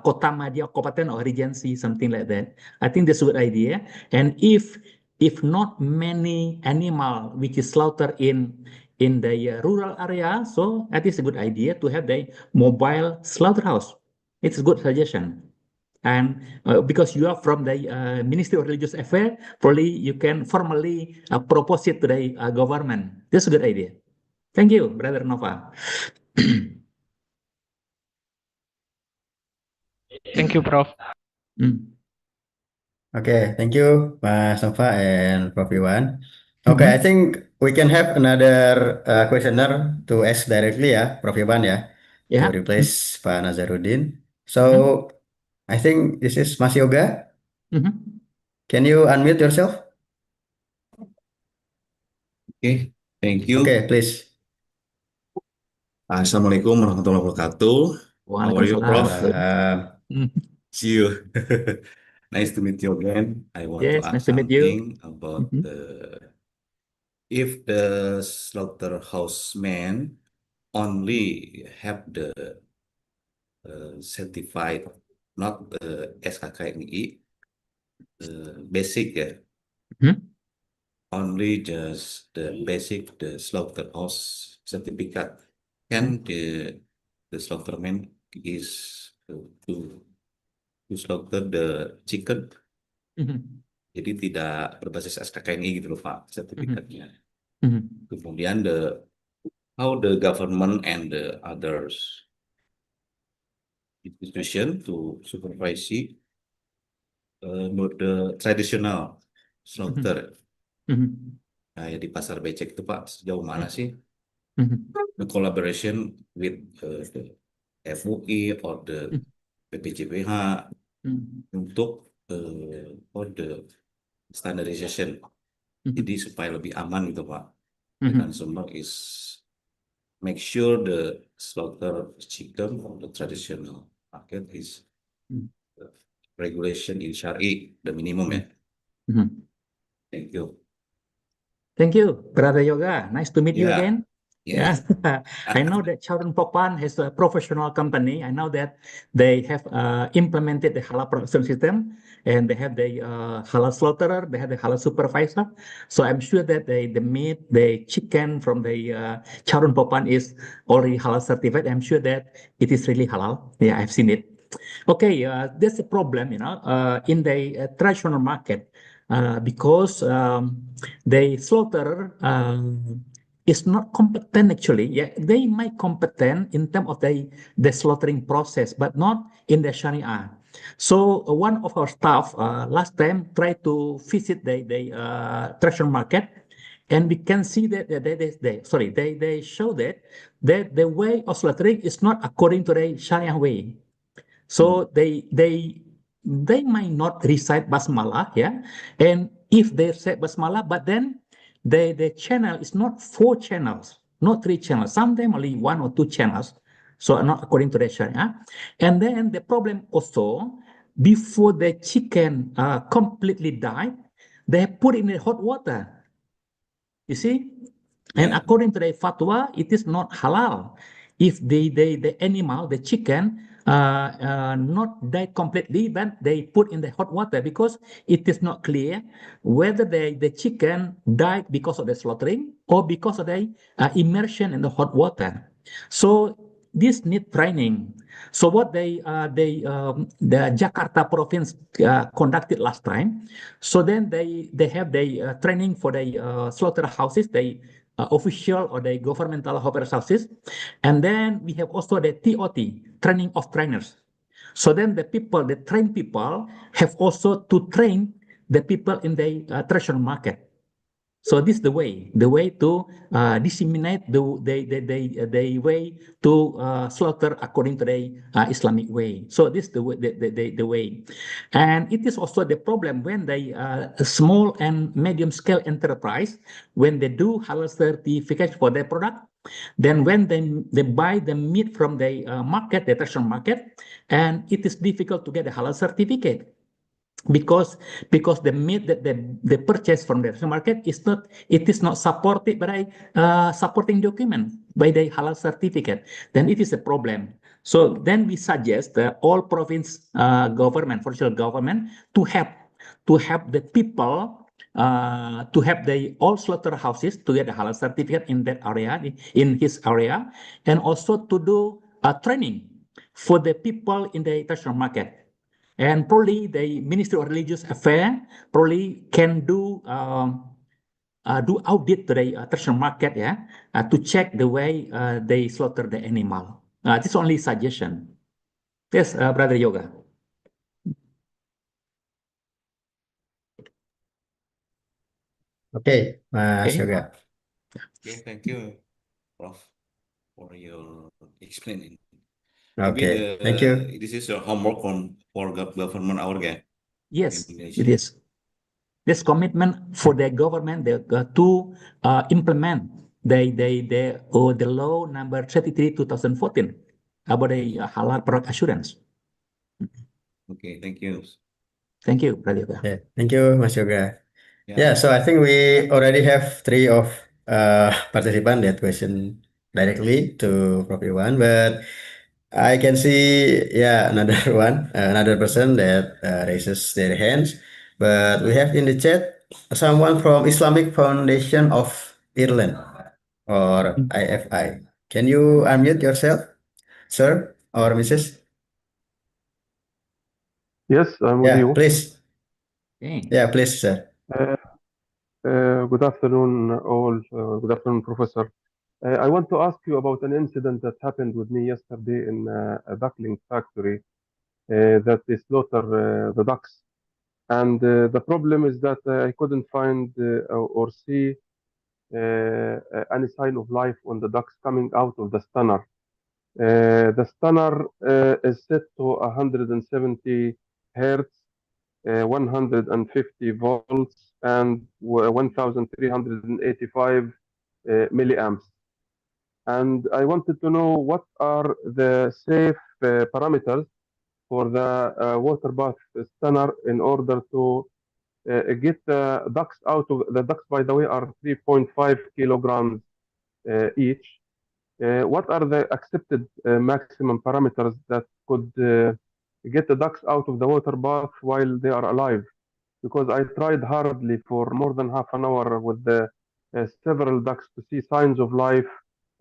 kota madya kabupaten or regency, something like that. I think that's a good idea. And if not many animal which is slaughtered in the rural area, so that is a good idea to have the mobile slaughterhouse. It's a good suggestion. And because you are from the Ministry of Religious Affairs, probably you can formally propose it to the government. That's a good idea. Thank you, Brother Nova. Thank you, Prof. Mm. Okay, thank you, Mas Nova and Prof. Iwan. Okay, I Mhm. think we can have another questioner to ask directly ya, Prof. Iwan ya, to Yeah. replace Pak Nazarudin. So, Mhm. I think this is Mas Yoga. Mhm. Can you unmute yourself? Oke, thank you. Okay, please. Assalamualaikum warahmatullahi wabarakatuh. How are you, Waalaikumsalam. Prof? Waalaikumsalam. Mm. See you. Nice to meet you again. I want to Yes, nice ask to meet you. something about Mhm. if the slaughterhouse man only have the certified, not the SKKNI, basic, Mhm. only just the basic, the slaughterhouse certificate. Mhm. Can the slaughterman is to slaughter the chicken, Mhm. jadi tidak berbasis SKKNI gitu loh Pak, Mhm. sertifikatnya. Mhm. Kemudian how the government and the others institution to supervise the traditional Mhm. slaughter. Mhm. Kayak di pasar becek itu Pak, sejauh mana sih Mhm. the collaboration with the FUI or the PPCPH Mhm. untuk for the standardization. Jadi Mhm. supaya lebih aman gitu Pak. The Mhm. consumer is make sure the slaughter chicken from the traditional market is Mhm. regulation in Syari, the minimum ya. Mhm. Thank you. Thank you, Brother Yoga. Nice to meet you Yeah, again. yeah. Yeah, I know that Charon Popan has a professional company. I know that they have implemented the halal production system and they have the halal slaughterer, they have the halal supervisor. So I'm sure that the meat, the chicken from the Charon Popan is already halal certified. I'm sure that it is really halal. Yeah, I've seen it. Okay, there's a problem, in the traditional market because the slaughterer is not competent actually. Yeah, they might competent in terms of the slaughtering process, but not in the Sharia. So one of our staff last time tried to visit the traditional market, and we can see that they show that the way of slaughtering is not according to the Sharia way. So they might not recite basmalah, yeah. And if they recite basmalah, but then the channel is not 4 channels, not 3 channels. Sometimes only 1 or 2 channels. So not according to the Sharia. And then the problem also, before the chicken completely died, they put in the hot water. You see? And Yeah. according to the fatwa, it is not halal. If the animal, the chicken, not die completely, but they put in the hot water because it is not clear whether the chicken died because of the slaughtering or because of the immersion in the hot water. So this need training. So what the Jakarta province conducted last time. So then they have the training for the slaughterhouses, the official or the governmental houses, and then we have also the TOT, training of trainers. So then the trained people have also to train the people in the treasure market. So this is the way to disseminate the way to slaughter according to the Islamic way. So this is the way, and it is also the problem when the small and medium scale enterprise, when they do halal certification for their product, then when they buy the meat from the market, the traditional market, and it is difficult to get a halal certificate because the meat that they purchase from the market is not supported by supporting document by the halal certificate, then it is a problem. So then we suggest that all province government, provincial government, to have the people to have the all slaughterhouses to get the halal certificate in that area, in his area, and also to do training for the people in the international market. And probably the Ministry of Religious Affairs probably can do audit to the traditional market, yeah, to check the way they slaughter the animal. This is only suggestion. Yes, Brother Yoga. Oke, Mas Okay. Yoga. Okay, thank you, Prof, for your explaining. Maybe Oke, thank you. this is your homework for government our guy in Yes, Indonesia. it is. This commitment for the government to implement the law number 33 2014 about the halal product assurance. Okay, thank you. Thank you, Brother Yoga. Yeah, thank you, Mas Yoga. Yeah. Yeah, so I think we already have 3 of participants that question directly to Prof. Iwan, but I can see, yeah, another one, another person that raises their hands. But we have in the chat someone from Islamic Foundation of Ireland or IFI. Can you unmute yourself, sir or Mrs.? Yes, I'm with Yeah, you. please. Okay. Yeah, please, sir. Good afternoon, all. Good afternoon, Professor. I want to ask you about an incident that happened with me yesterday in a duckling factory that they slaughter the ducks. And the problem is that I couldn't find or see any sign of life on the ducks coming out of the stunner. The stunner is set to 170 hertz, 150 volts, and 1385 milliamps. And I wanted to know what are the safe parameters for the water bath stunner in order to get the ducks out of the ducks, by the way, are 3.5 kilograms each. What are the accepted maximum parameters that could get the ducks out of the water bath while they are alive? Because I tried hardly for more than half an hour with the several ducks to see signs of life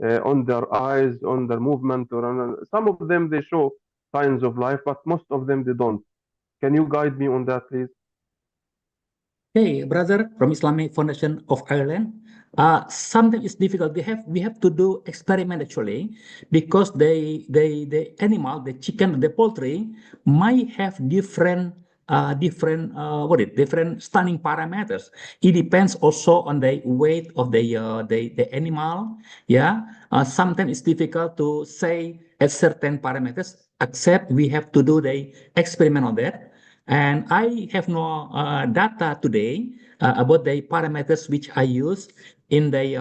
on their eyes, on their movement, or on, some of them they show signs of life, but most of them they don't. Can you guide me on that, please? Hey, brother from Islamic Foundation of Ireland. Sometimes it's difficult. We have to do experiment actually because the animal, the chicken, the poultry might have different stunning parameters. It depends also on the weight of the animal. Yeah. Sometimes it's difficult to say at certain parameters, except we have to do the experiment on that. And I have no data today about the parameters which I use in the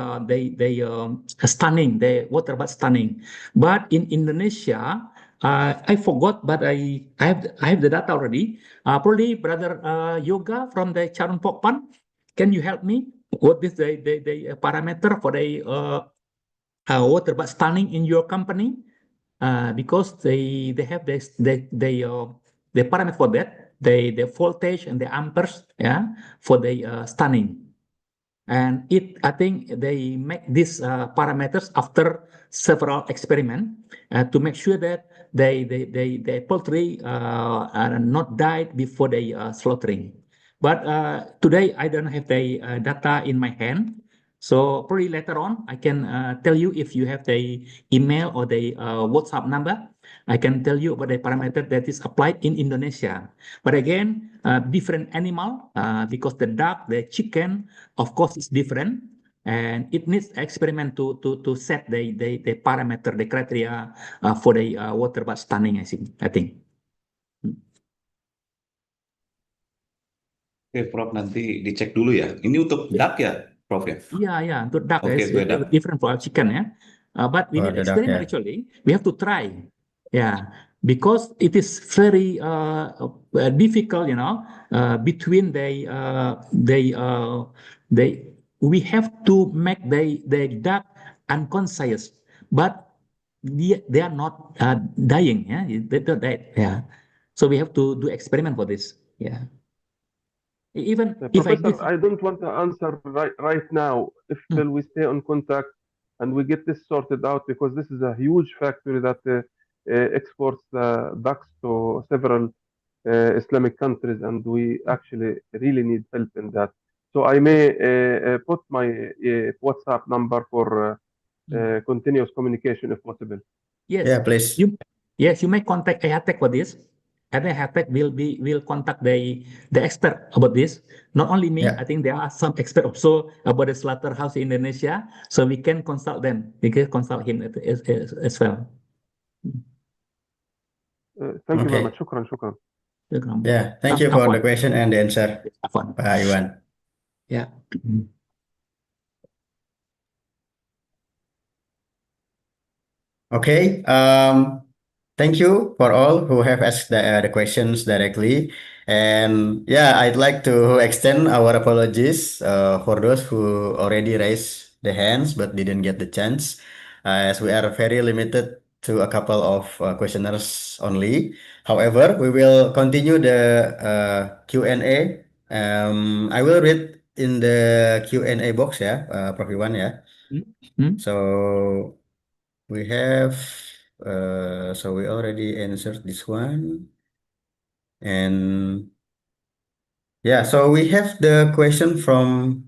stunning, the water bath stunning. But in Indonesia, I forgot, but I have the data already. Probably brother Yoga from the Charon Pokpan, can you help me? What is the parameter for the water bath stunning in your company? Because they have the parameter for that, the voltage and the amperes, yeah, for the stunning. And I think they make these parameters after several experiments to make sure that the poultry are not died before the slaughtering. But today I don't have the data in my hand. So probably later on I can tell you if you have the email or the WhatsApp number. I can tell you about the parameter that is applied in Indonesia. But again, different animal because the duck, the chicken, of course, it's different, and it needs experiment to set the parameter, the criteria for the water bath stunning. I think. Oke, Prof, nanti dicek dulu ya. Ini untuk Yeah. duck ya, Prof ya? Yeah. Untuk duck Oke, is untuk duck. different for chicken, yeah. But we For need the duck, experiment yeah. actually. We have to try. Yeah, because it is very difficult, between the we have to make the duck unconscious, but they are not dying. Yeah, they don't die. Yeah, so we have to do experiment for this. Yeah, even if I Professor, give. I don't want to answer right now. If Hmm. till we stay on contact and we get this sorted out, because this is a huge factory that exports ducks to several Islamic countries, and we actually really need help in that. So I may put my WhatsApp number for continuous communication if possible. Yes, Yeah, please. you may contact AHTEC for this, and then AHTEC will contact the expert about this. Not only me, I Yeah. think there are some expert also about the slaughterhouse in Indonesia, so we can consult them. We can consult him as well. Thank you very much. Okay. Shukran, shukran. Yeah. Thank you for the question and the answer, Afwan. Pak Iwan. Yeah. Okay. Thank you for all who have asked the questions directly. And yeah, I'd like to extend our apologies for those who already raised the hands but didn't get the chance, as we are very limited to a couple of questioners only. However, we will continue the Q&A. I will read in the Q&A box, yeah, Prof. Iwan, yeah. Hmm? So we have, so we already answered this one. And yeah, so we have the question from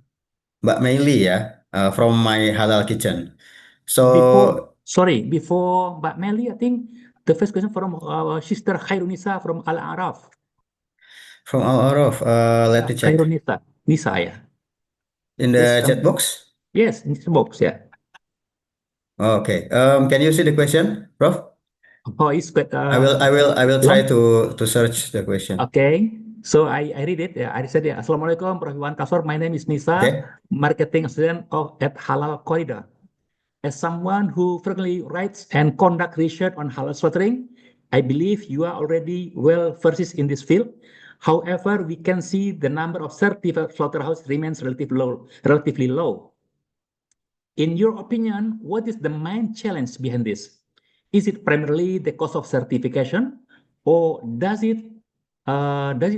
Mbak Meili, yeah, from my Halal Kitchen. Before Mbak Melly, I think the first question from our sister Khairunisa from Al Araf. From Al-Araf, let me check. Khairunisa, Nisa, yeah. In Yes, the chat box? yes, in this box, yeah. Okay. Can you see the question, Prof? Oh, it's quite I will try long. to search the question. Okay, so I read it. Yeah, I said, yeah. Assalamualaikum, Prof. Iwan Khaswar. My name is Nisa, Okay. marketing assistant at Halal Corridor. As someone who frequently writes and conduct research on halal slaughtering, I believe you are already well versed in this field. However, we can see the number of certified slaughterhouse remains relatively low. In your opinion, what is the main challenge behind this? Is it primarily the cost of certification, or does it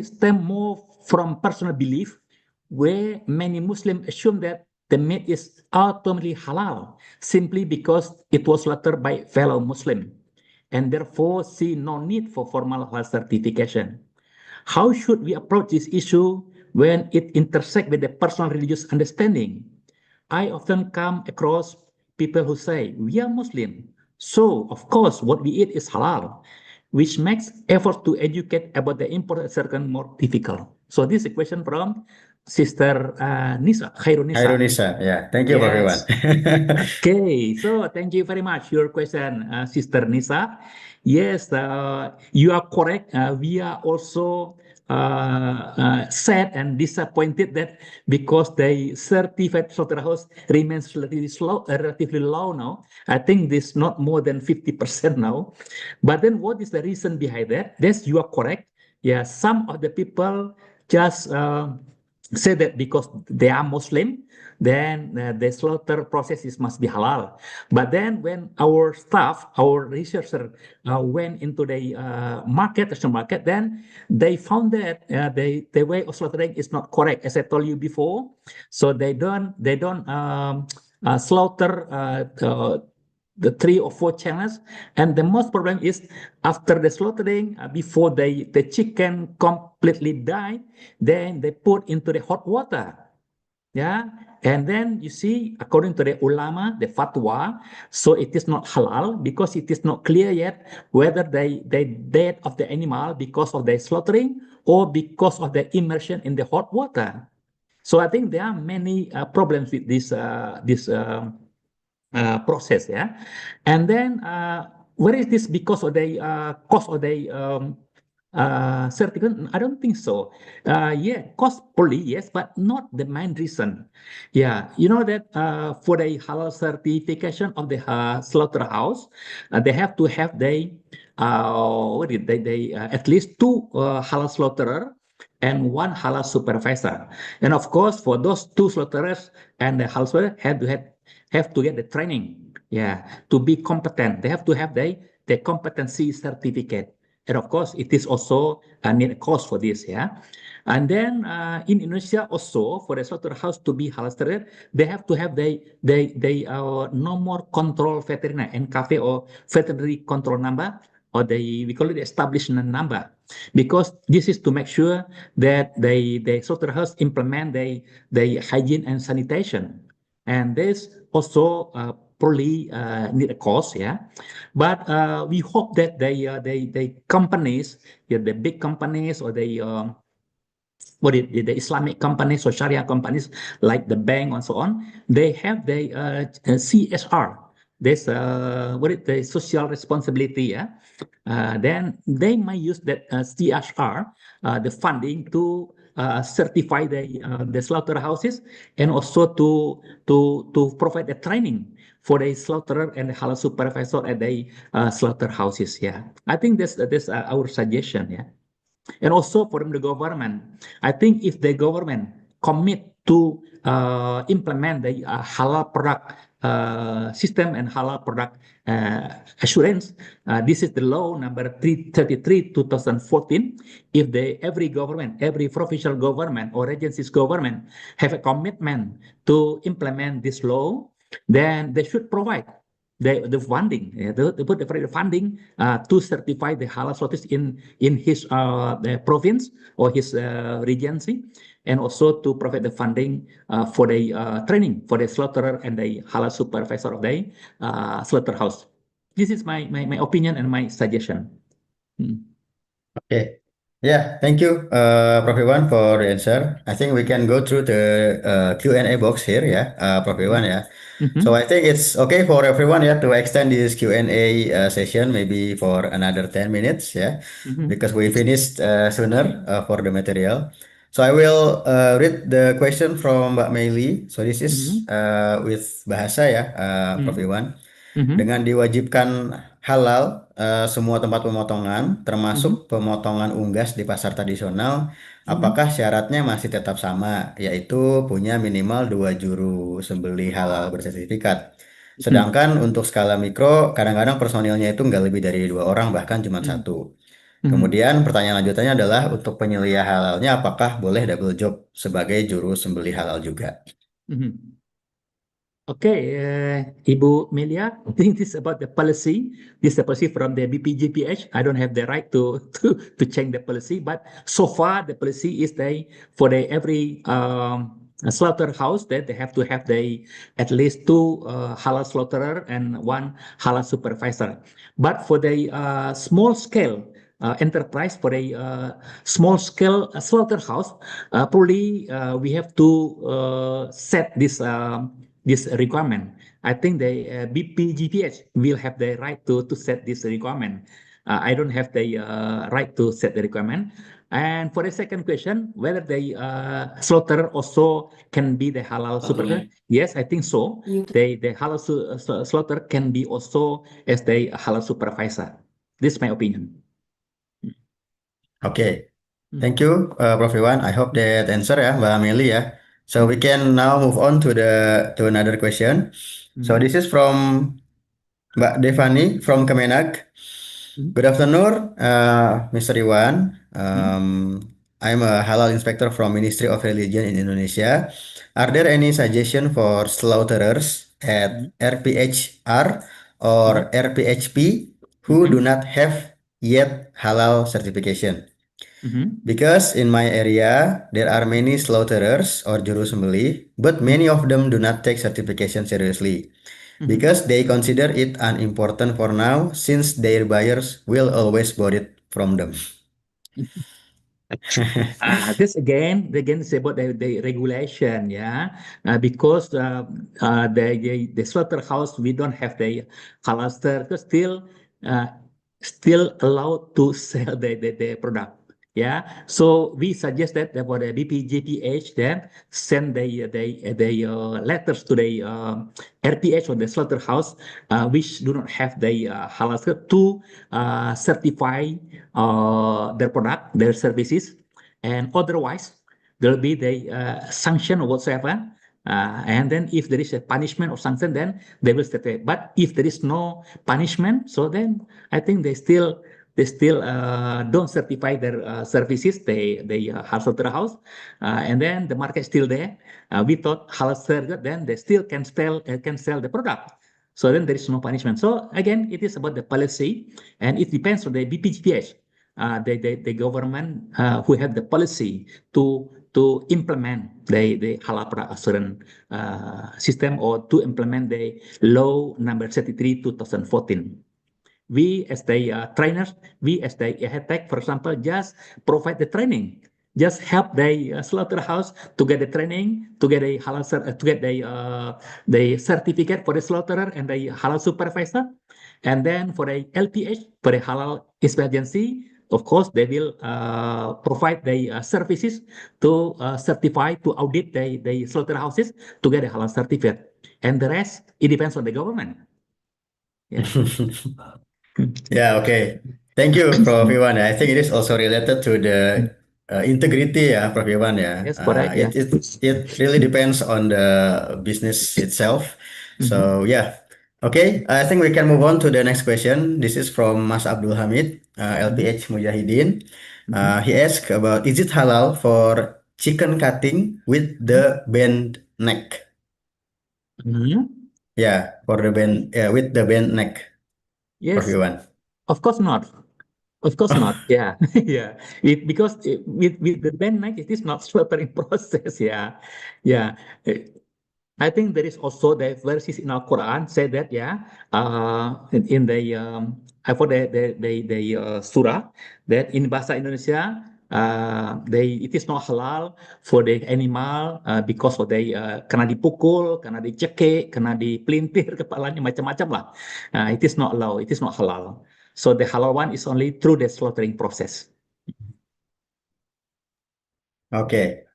stem more from personal belief, where many Muslims assume that the meat is ultimately halal simply because it was slaughtered by fellow Muslim? and therefore see no need for formal halal certification. How should we approach this issue when it intersects with the personal religious understanding? I often come across people who say, we are Muslim, so of course what we eat is halal, which makes effort to educate about the important circle more difficult. So this is a question from Sister Nisa, Khairun Nisa. Hairunisa, yeah. Thank you, everyone. Yes. Okay, so thank you very much. Your question, Sister Nisa. Yes, you are correct. We are also sad and disappointed that because the certified slaughterhouse remains relatively low now. I think this not more than 50% now. But then what is the reason behind that? Yes, you are correct. Yeah, some of the people just say that because they are Muslim, then the slaughter processes must be halal. But then when our staff, our researcher went into the national market, then they found that the way of slaughtering is not correct, as I told you before. So they don't slaughter the 3 or 4 channels. And the most problem is after the slaughtering, before the chicken completely die, then they put into the hot water. Yeah. And then you see, according to the ulama, the fatwa, so it is not halal because it is not clear yet whether the death of the animal because of the slaughtering or because of the immersion in the hot water. So I think there are many problems with this process, yeah. And then where is this because of the cost of the certificate? I don't think so. Yeah, cost probably yes, but not the main reason. Yeah, you know that for the halal certification of the slaughterhouse, they have to have what is it? They at least 2 halal slaughterer and 1 halal supervisor. And of course, for those 2 slaughterers and the halal supervisor have to get the training, yeah, to be competent. They have to have the competency certificate. And of course, it is also need a cost for this, yeah. And then in Indonesia also for the slaughterhouse to be halal certified, they have to have no more control veterinary NKV or veterinary control number, or we call it the establishment number, because this is to make sure that the slaughterhouse implement the hygiene and sanitation. And this also probably need a cost, yeah. But we hope that the companies, yeah, the big companies or the Islamic companies or Sharia companies like the bank and so on, they have the CSR. There's the social responsibility, yeah. Then they might use that CSR, the funding to certify the slaughterhouses and also to provide the training for the slaughterer and the halal supervisor at the slaughterhouses. Yeah, I think that's our suggestion. Yeah. And also from the government. I think if the government commit to implement the halal product system and halal product assurance, this is the law number 333 2014. If every government, every provincial government or agencies government have a commitment to implement this law, then they should provide the funding, they put the funding to certify the halal slaughter in his the province or his regency, and also to provide the funding for the training for the slaughterer and the halal supervisor of the slaughterhouse. This is my opinion and my suggestion. Okay. Yeah, thank you, Prof. Iwan, for the answer. I think we can go through the Q&A box here, yeah, Prof. Iwan, yeah. So I think it's okay for everyone, yeah, to extend this Q&A session maybe for another 10 minutes, yeah, because we finished sooner for the material. So I will read the question from Mbak Meili. So this is with bahasa ya, Prof. Iwan. Dengan diwajibkan halal semua tempat pemotongan, termasuk pemotongan unggas di pasar tradisional, apakah syaratnya masih tetap sama, yaitu punya minimal 2 juru sembelih halal bersertifikat. Sedangkan untuk skala mikro, kadang-kadang personilnya itu nggak lebih dari 2 orang, bahkan cuma 1. Kemudian pertanyaan lanjutannya adalah untuk penyelia halalnya, apakah boleh double job sebagai juru sembelih halal juga? Okay, Ibu Melia, I think this is about the policy. This is the policy from the BPGPH. I don't have the right to change the policy, but so far the policy is they for the every slaughterhouse that they have to have at least two halal slaughterer and one halal supervisor. But for the small scale enterprise, for the small scale slaughterhouse, probably we have to set this requirement. I think the BPGPH will have the right to set this requirement. I don't have the right to set the requirement. And for the second question, whether the slaughter also can be the halal supervisor, yes, I think so. The halal slaughter can be also as the halal supervisor. This is my opinion. Okay, thank you, Prof. Iwan. I hope that answer ya, Mbak Meli ya. So we can now move on to another question. So this is from Mbak Devani from Kemenak. Good afternoon, Mr. Iwan. I'm a halal inspector from Ministry of Religion in Indonesia. Are there any suggestion for slaughterers at RPHR or RPHP who do not have yet halal certification? Because in my area, there are many slaughterers or juru sembelih, but many of them do not take certification seriously because they consider it unimportant for now since their buyers will always buy it from them. This again is about the regulation, yeah. Because the slaughterhouse we don't have the halal because still allowed to sell the product. Yeah, so we suggest that for the BPGPH then send the letters to the RPH or the slaughterhouse which do not have the halal to certify their product, their services, and otherwise there will be the sanction or whatsoever. And then if there is a punishment or sanction, then they will step away. But if there is no punishment, so then I think they still don't certify their services, they halal slaughterhouse, and then the market is still there. We thought halal slaughter, then they still can sell the product. So then there is no punishment. So again, it is about the policy, and it depends on the BPGPH, the government who have the policy to implement the halal product assurance system or to implement the law number 33 2014. We as the trainers, we as the head tech, for example, just provide the training, just help the slaughterhouse to get the training, to get a halal, to get the certificate for the slaughterer and the halal supervisor, and then for the LPH, for the halal inspection agency, of course, they will provide the services to certify, to audit the slaughterhouses to get a halal certificate, and the rest it depends on the government. Yeah. Yeah, okay. Thank you, Prof. Iwan. I think it is also related to the integrity, Prof. Iwan. Yes, correct. Yeah. It really depends on the business itself. So yeah, okay. I think we can move on to the next question. This is from Mas Abdul Hamid, LPH Mujahidin. He asked about, is it halal for chicken cutting with the bent neck? Yeah, for the bent, with the bent neck, Prof. Yes, Iwan. of course not. Of course not. Yeah, yeah. Because with the band neck, it is not slaughtering process. Yeah, yeah. I think there is also the verses in Al Quran say that, yeah, in the I forgot the surah that in bahasa Indonesia it is not halal for the animal because of the kena dipukul, kena dicekik, kena dipelintir kepalanya macam-macam lah. It is not allowed. It is not halal. So the halal one is only through the slaughtering process. Okay.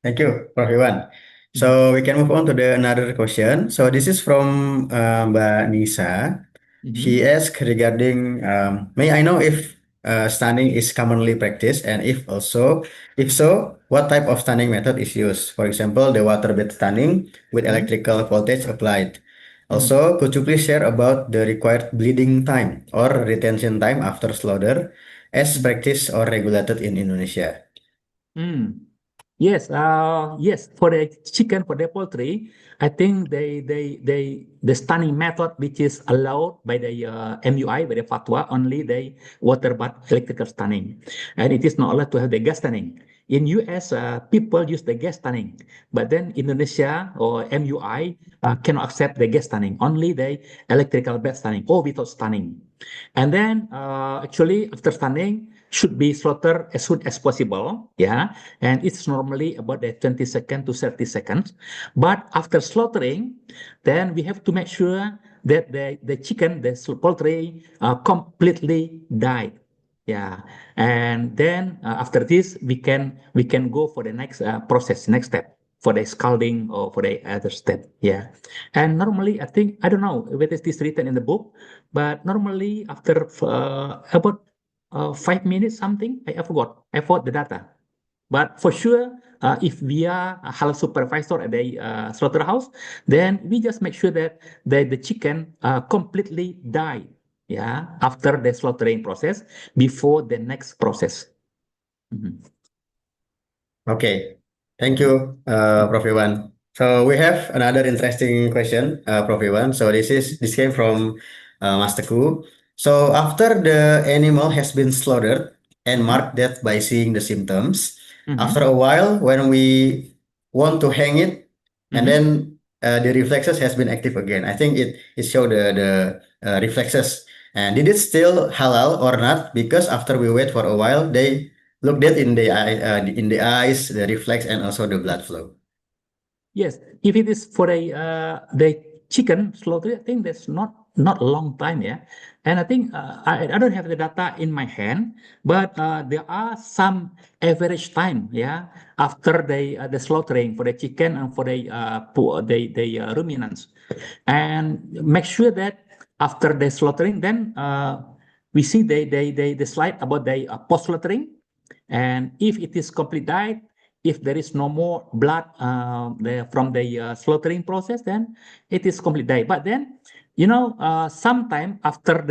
Thank you, Prof. Iwan. So we can move on to the another question. So this is from Mbak Nisa. She asked regarding, may I know if stunning is commonly practiced, and if so, what type of stunning method is used? For example, the water bed stunning with electrical voltage applied. Also, could you please share about the required bleeding time or retention time after slaughter as practiced or regulated in Indonesia? Yes, yes. For the chicken, for the poultry, I think the stunning method which is allowed by the MUI, by the fatwa, only the water bath electrical stunning, and it is not allowed to have the gas stunning. In US, people use the gas stunning, but then Indonesia or MUI cannot accept the gas stunning, only the electrical bath stunning or without stunning. And then actually after stunning should be slaughtered as soon as possible, yeah, and it's normally about the 20 seconds to 30 seconds. But after slaughtering, then we have to make sure that the chicken, the poultry, completely died. Yeah, and then after this, we can go for the next process, next step for the scalding or for the other step. Yeah, and normally I think I don't know whether it is written in the book, but normally after about 5 minutes something, I forgot the data. But for sure, if we are a halal supervisor at the slaughterhouse, then we just make sure that the chicken completely die, yeah, after the slaughtering process before the next process. Mhm. Okay, thank you, Prof. Iwan. So we have another interesting question, Prof. Iwan. So this came from Mas Teguh. So after the animal has been slaughtered and marked death by seeing the symptoms, after a while, when we want to hang it, and then the reflexes has been active again. I think it showed the reflexes. And did it still halal or not? Because after we wait for a while, they looked at in the eye, in the eyes, the reflex, and also the blood flow. Yes, if it is for the chicken slaughter, I think that's not a long time, yeah. And I think I don't have the data in my hand, but there are some average time, yeah, after the slaughtering for the chicken and for the ruminants, and make sure that after the slaughtering, then we see the slide about the post slaughtering, and if it is complete died, if there is no more blood from the slaughtering process, then it is complete died. But then, sometime after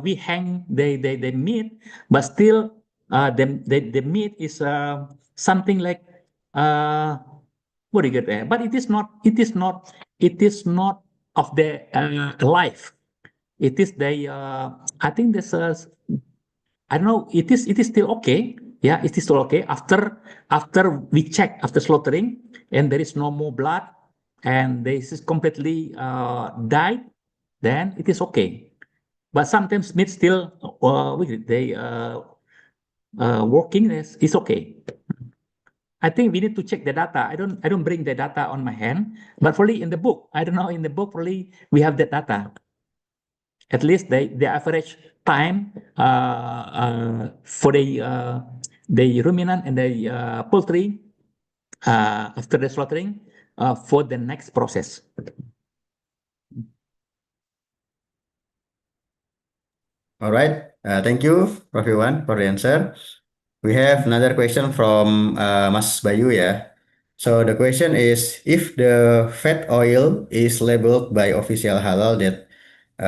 we hang the meat, but still the meat is something like what do you get there? But it is not of the life. It is the I think this I don't know. It is still okay. Yeah, it is still okay after we check after slaughtering and there is no more blood and this is completely died. Then it is okay. But sometimes meat still they working is okay. I think we need to check the data. I don't bring the data on my hand, but probably in the book. I don't know in the book probably we have that data. At least the average time for the ruminant and the poultry after the slaughtering for the next process. All right. Thank you, Prof. Iwan, for the answer. We have another question from Mas Bayu, yeah. So the question is, if the fat oil is labeled by official halal that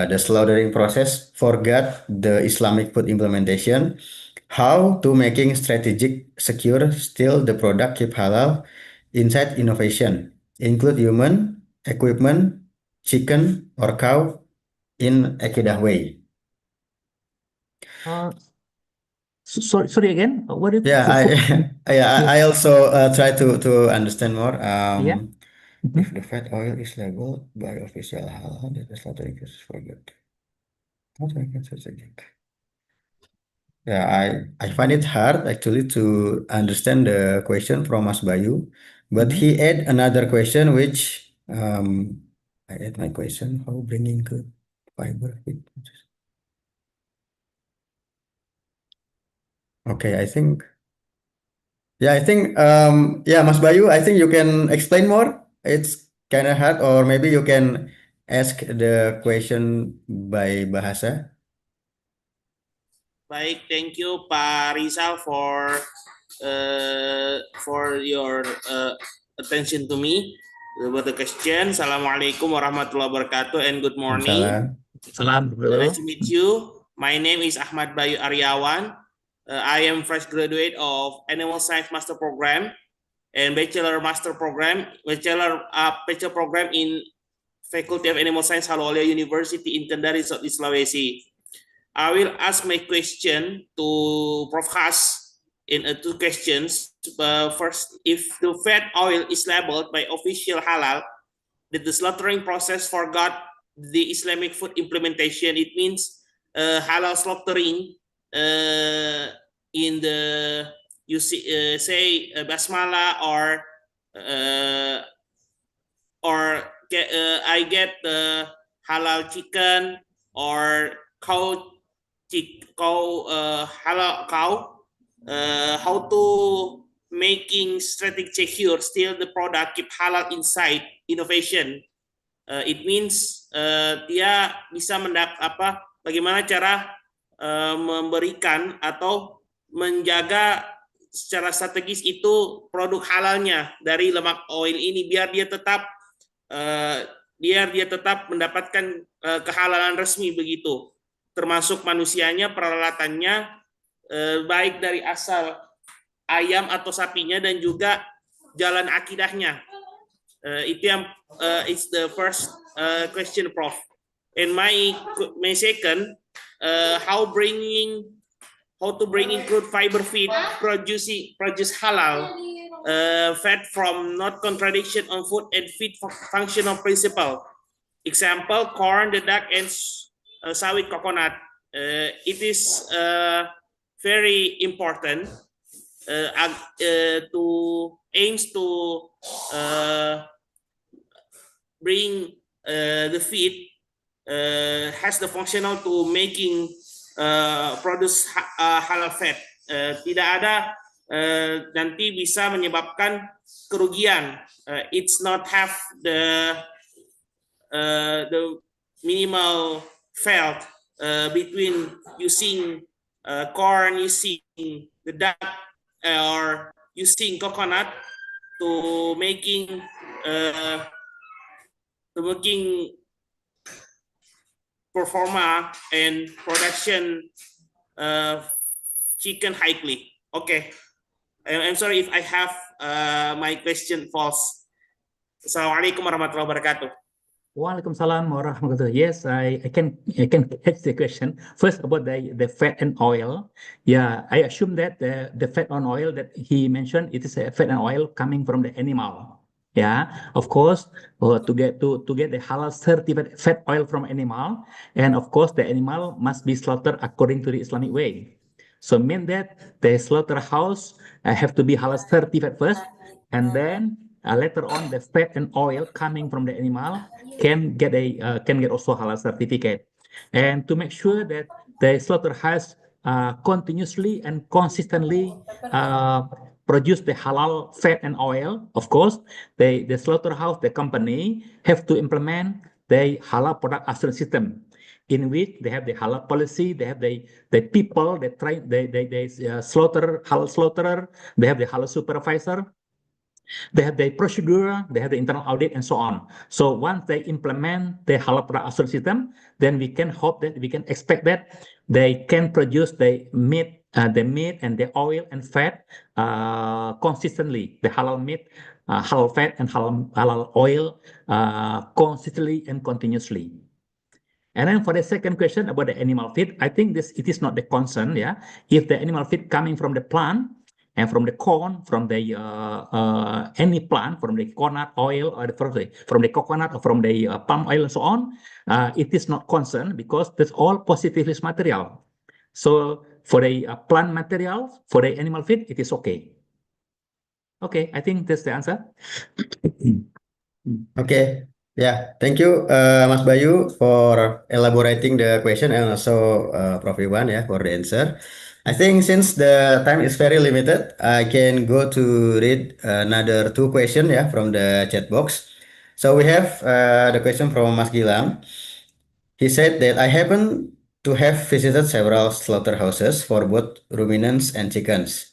the slaughtering process forgot the Islamic food implementation, how to making strategic secure still the product keep halal inside innovation, include human, equipment, chicken or cow in Akidah way. Sorry again. What is Yeah, I also try to understand more. yeah. If the fat oil is labeled by official halal, that the slaughtering is for good. How do I get such a gig? Yeah, I find it hard actually to understand the question from Mas Bayu, but he add another question which I add my question, how bringing good fiber with. Okay, I think yeah, Mas Bayu, I think you can explain more. It's kind of hard, or maybe you can ask the question by bahasa. Baik, thank you Pak Rizal for your attention to me with the question. Assalamualaikum warahmatullahi wabarakatuh and good morning. Salam. Nice to meet you. My name is Ahmad Bayu Aryawan. I am fresh graduate of Animal Science Master Program and bachelor program in Faculty of Animal Science Halal University in Kendari, Southeast Sulawesi. I will ask my question to Prof. Khas in two questions. First, if the fat oil is labeled by official halal, that the slaughtering process forgot the Islamic food implementation, it means halal slaughtering in the you see say basmala or I get the halal chicken or halal cow. How to making strategic secure still the product keep halal inside innovation. It means dia bisa bagaimana cara memberikan atau menjaga secara strategis itu produk halalnya dari lemak oil ini biar dia tetap mendapatkan kehalalan resmi begitu, termasuk manusianya, peralatannya, baik dari asal ayam atau sapinya dan juga jalan akidahnya. Itu yang it's the first question, Prof. And my second, how to bring in crude fiber feed produce halal fat from not contradiction on food and feed functional principle. Example, corn, the duck, and sawit coconut. It is very important to aims to bring the feed has the functional to making produce halal fat. Tidak ada nanti bisa menyebabkan kerugian. It's not have the minimal felt between using corn, using the duck, or using coconut to making performa and production chicken highly. Okay, I'm sorry if I have my question false. Assalamualaikum warahmatullahi wabarakatuh. Waalaikumsalam warahmatullahi. Yes, I can catch the question. First about the fat and oil. Yeah, I assume that the fat and oil that he mentioned, it is a fat and oil coming from the animal. Yeah, of course, to get the halal certified fat oil from animal, and of course the animal must be slaughtered according to the Islamic way. So mean that the slaughterhouse have to be halal certified first, and then later on the fat and oil coming from the animal can get also halal certificate. And to make sure that the slaughterhouse continuously and consistently produce the halal fat and oil, of course, the slaughterhouse, the company, have to implement the halal product assurance system, in which they have the halal policy, they have the people, they slaughter, halal slaughterer, they have the halal supervisor, they have the procedure, they have the internal audit, and so on. So once they implement the halal product assurance system, then we can hope that we can expect that they can produce the meat and the oil and fat consistently, the halal meat, halal fat, and halal oil consistently and continuously. And then for the second question about the animal feed, I think it is not the concern. Yeah, if the animal feed coming from the plant and from the corn, from the any plant, from the coconut oil or from the coconut or from the palm oil and so on, it is not concern because that's all positive risk material. So for the plant material, for the animal feed, it is okay. Okay, I think that's the answer. Okay. Yeah, thank you, Mas Bayu, for elaborating the question, and also Prof. Iwan, yeah, for the answer. I think since the time is very limited, I can go to read another two questions, yeah, from the chat box. So we have the question from Mas Gilang. He said that I happen to have visited several slaughterhouses for both ruminants and chickens,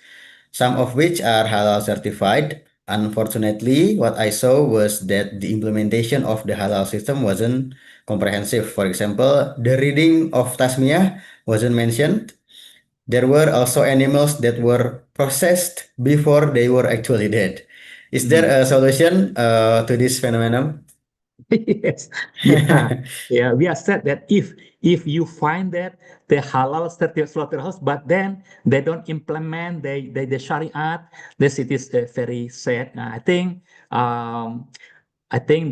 some of which are halal certified. Unfortunately, what I saw was that the implementation of the halal system wasn't comprehensive. For example, the reading of tasmiyah wasn't mentioned. There were also animals that were processed before they were actually dead. Is there a solution to this phenomenon? Yes, yeah, yeah. We have said that if you find that the halal certified slaughterhouse, but then they don't implement the Shariat, this it is very sad. I think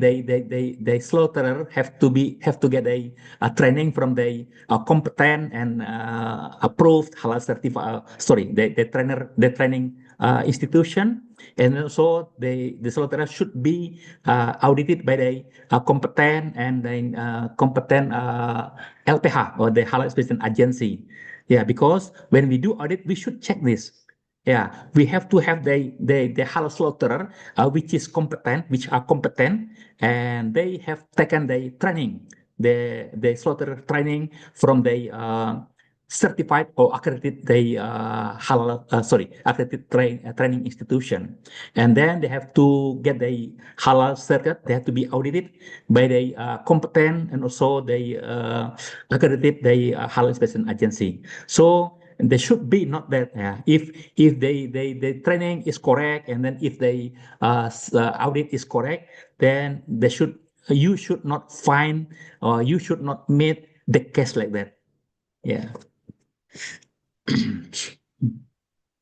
they slaughterer have to get a training from the competent and approved halal certified. Sorry, the training institution, and also the slaughterer should be audited by the competent and then competent LPH or the halal inspection agency. Yeah, because when we do audit, we should check this. Yeah, we have to have the halal slaughterer, which are competent, and they have taken the training, the slaughter training from the certified or accredited the accredited training institution, and then they have to get the halal certificate. They have to be audited by the competent and also the accredited the halal inspection agency. So they should be not that if the training is correct, and then if the audit is correct, then they should you should not find or you should not meet the case like that. Yeah.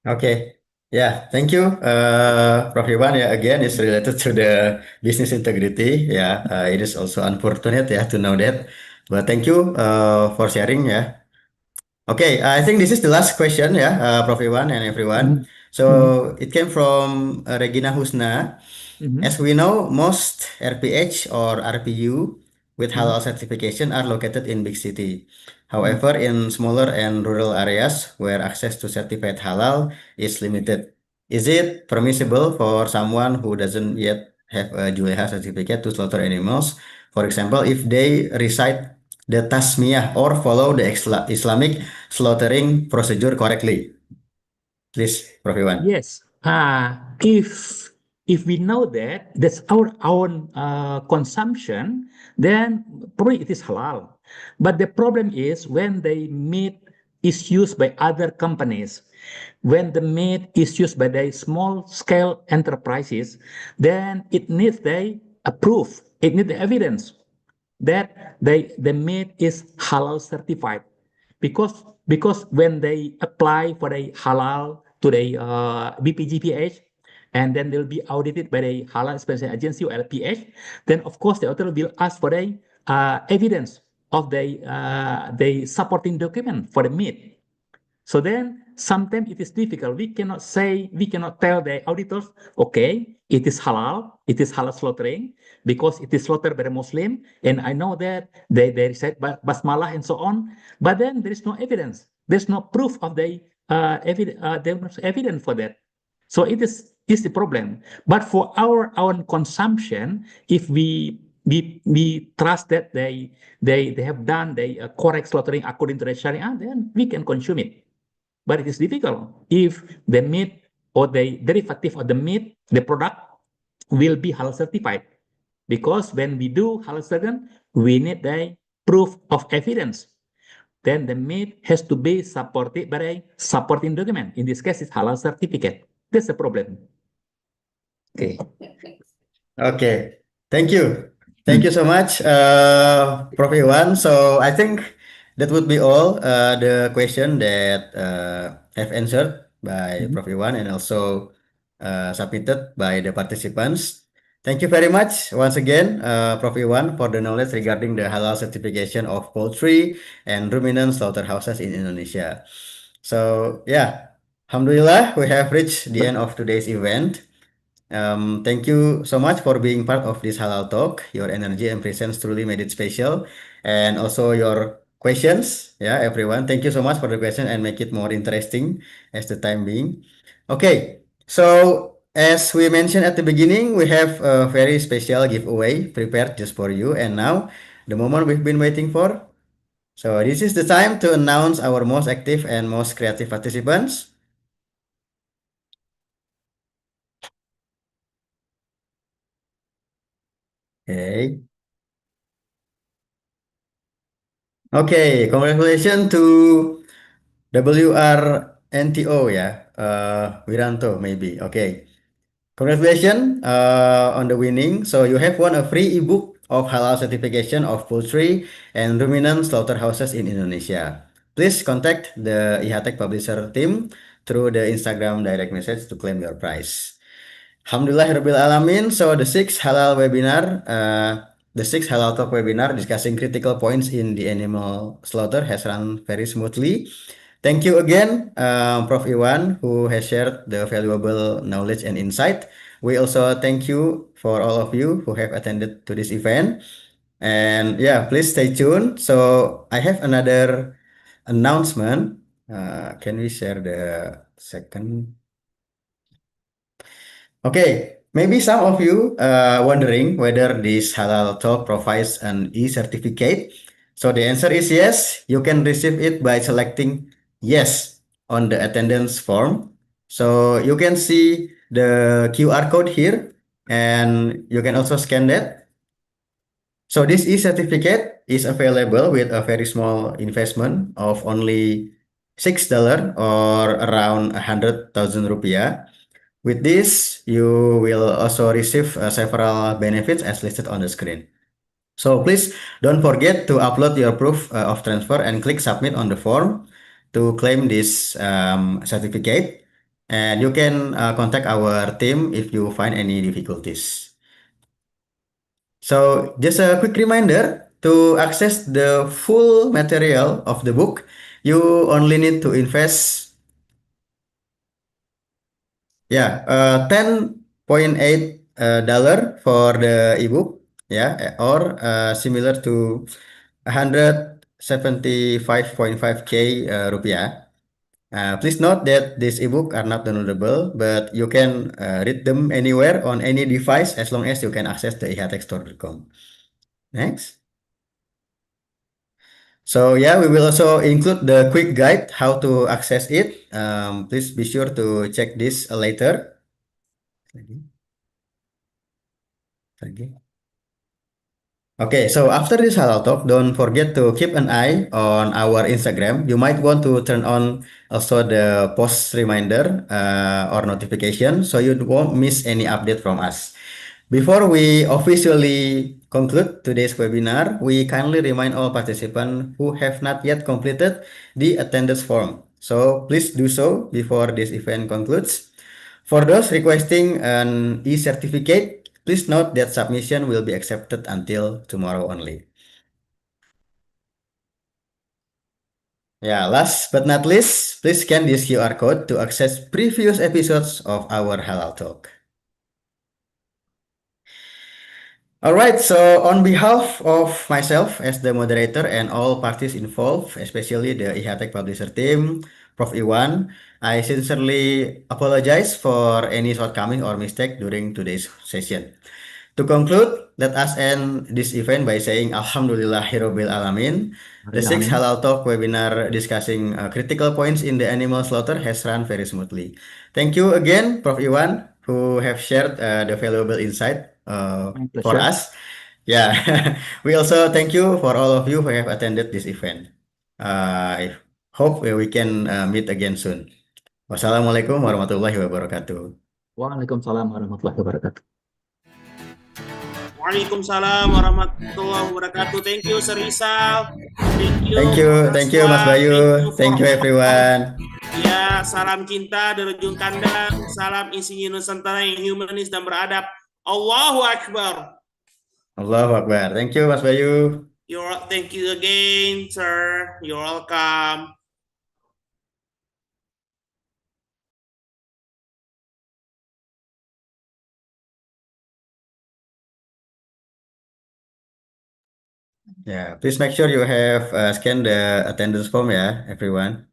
Okay. Yeah, thank you, Prof. Iwan. Yeah, again, it's related to the business integrity. Yeah, it is also unfortunate, yeah, to know that. But thank you for sharing. Yeah. Okay, I think this is the last question. Yeah, Prof. Iwan and everyone. Mhm. So it came from Regina Husna. As Mhm. we know, most RPH or RPU with Mhm. halal certification are located in big city. Mhm. However, in smaller and rural areas where access to certified halal is limited, is it permissible for someone who doesn't yet have a Juleha certificate to slaughter animals? For example, if they recite the tasmiyah or follow the Islamic slaughtering procedure correctly. Please, Prof. Iwan. Yes. If we know that that's our own consumption, then probably it is halal. But the problem is when the meat is used by other companies, when the meat is used by the small scale enterprises, then it needs a proof. It needs the evidence that the meat is halal certified, because when they apply for the halal to the BPGPH, and then they'll be audited by the halal inspection agency or LPH, then of course the author will ask for the evidence of the supporting document for the meat. So then sometimes it is difficult. We cannot tell the auditors, okay, it is halal slaughtering because it is slaughtered by the Muslim. And I know that they recite basmalah and so on, but then there is no evidence. There's no proof of there's no evidence for that. So is the problem. But for our own consumption, if we trust that they have done the correct slaughtering according to the Sharia, then we can consume it. But it is difficult if the meat or the derivative of the meat, the product will be halal certified. Because when we do halal certification, we need the proof of evidence. Then the meat has to be supported by a supporting document. In this case, it's halal certificate. That's the problem. Okay. Okay, thank you. Thank you so much, Prof. Iwan. So I think that would be all the question that have answered by Mhm. Prof. Iwan and also submitted by the participants. Thank you very much once again, Prof. Iwan, for the knowledge regarding the halal certification of poultry and ruminant slaughterhouses in Indonesia. So yeah, Alhamdulillah, we have reached the end of today's event. Thank you so much for being part of this Halal Talk. Your energy and presence truly made it special. And also your questions. Yeah, everyone. Thank you so much for the question and make it more interesting as the time being. Okay, so as we mentioned at the beginning, we have a very special giveaway prepared just for you. And now, the moment we've been waiting for. So this is the time to announce our most active and most creative participants. Okay. Okay, congratulations to WRNTO ya, Wiranto maybe. Okay. Congratulations on the winning. So you have won a free ebook of halal certification of poultry and ruminant slaughterhouses in Indonesia. Please contact the IHATEC publisher team through the Instagram direct message to claim your prize. Alhamdulillahirabbil alamin. So the sixth halal talk webinar discussing critical points in the animal slaughter has run very smoothly. Thank you again, Prof. Iwan, who has shared the valuable knowledge and insight. We also thank you for all of you who have attended to this event. And yeah, please stay tuned. So I have another announcement. Can we share the second? Okay, maybe some of you wondering whether this Halal Talk provides an e-certificate. So the answer is yes. You can receive it by selecting yes on the attendance form. So you can see the QR code here, and you can also scan that. So this e-certificate is available with a very small investment of only $6 or around 100,000 rupiah. With this, you will also receive several benefits as listed on the screen. So please don't forget to upload your proof of transfer and click submit on the form to claim this certificate. And you can contact our team if you find any difficulties. So just a quick reminder, to access the full material of the book, you only need to invest 10.8 dollar for the ebook, or similar to 175.5K rupiah. Please note that these ebook are not downloadable, but you can read them anywhere on any device as long as you can access the ihatexstore.com. Next. So yeah, we will also include the quick guide how to access it. Please be sure to check this later. Lagi. Okay, so after this halal talk, don't forget to keep an eye on our Instagram. You might want to turn on also the post reminder or notification so you won't miss any update from us. Before we officially conclude today's webinar, we kindly remind all participants who have not yet completed the attendance form. So please do so before this event concludes. For those requesting an e-certificate, please note that submission will be accepted until tomorrow only. Yeah, last but not least, please scan this QR code to access previous episodes of our Halal Talk. All right, so on behalf of myself as the moderator and all parties involved, especially the IHATEC publisher team, Prof. Iwan, I sincerely apologize for any shortcoming or mistake during today's session. To conclude, let us end this event by saying Alhamdulillahirabbil alamin. The sixth Halal Talk webinar discussing critical points in the animal slaughter has run very smoothly. Thank you again, Prof. Iwan, who have shared the valuable insight My for pleasure. us. Yeah, we also thank you for all of you who have attended this event. I hope we can meet again soon. Wassalamualaikum warahmatullahi wabarakatuh. Waalaikumsalam warahmatullahi wabarakatuh. Waalaikumsalam warahmatullahi wabarakatuh. Thank you, Sir Rizal. Thank you, Mas Bayu. Thank you, everyone. Ya, salam cinta dari ujung kandang, salam insinyur Nusantara yang humanis dan beradab. Allahu Akbar. Allahu Akbar. Thank you, Mas Bayu. Thank you again, sir. You're welcome. Yeah, please make sure you have scanned the attendance form, everyone.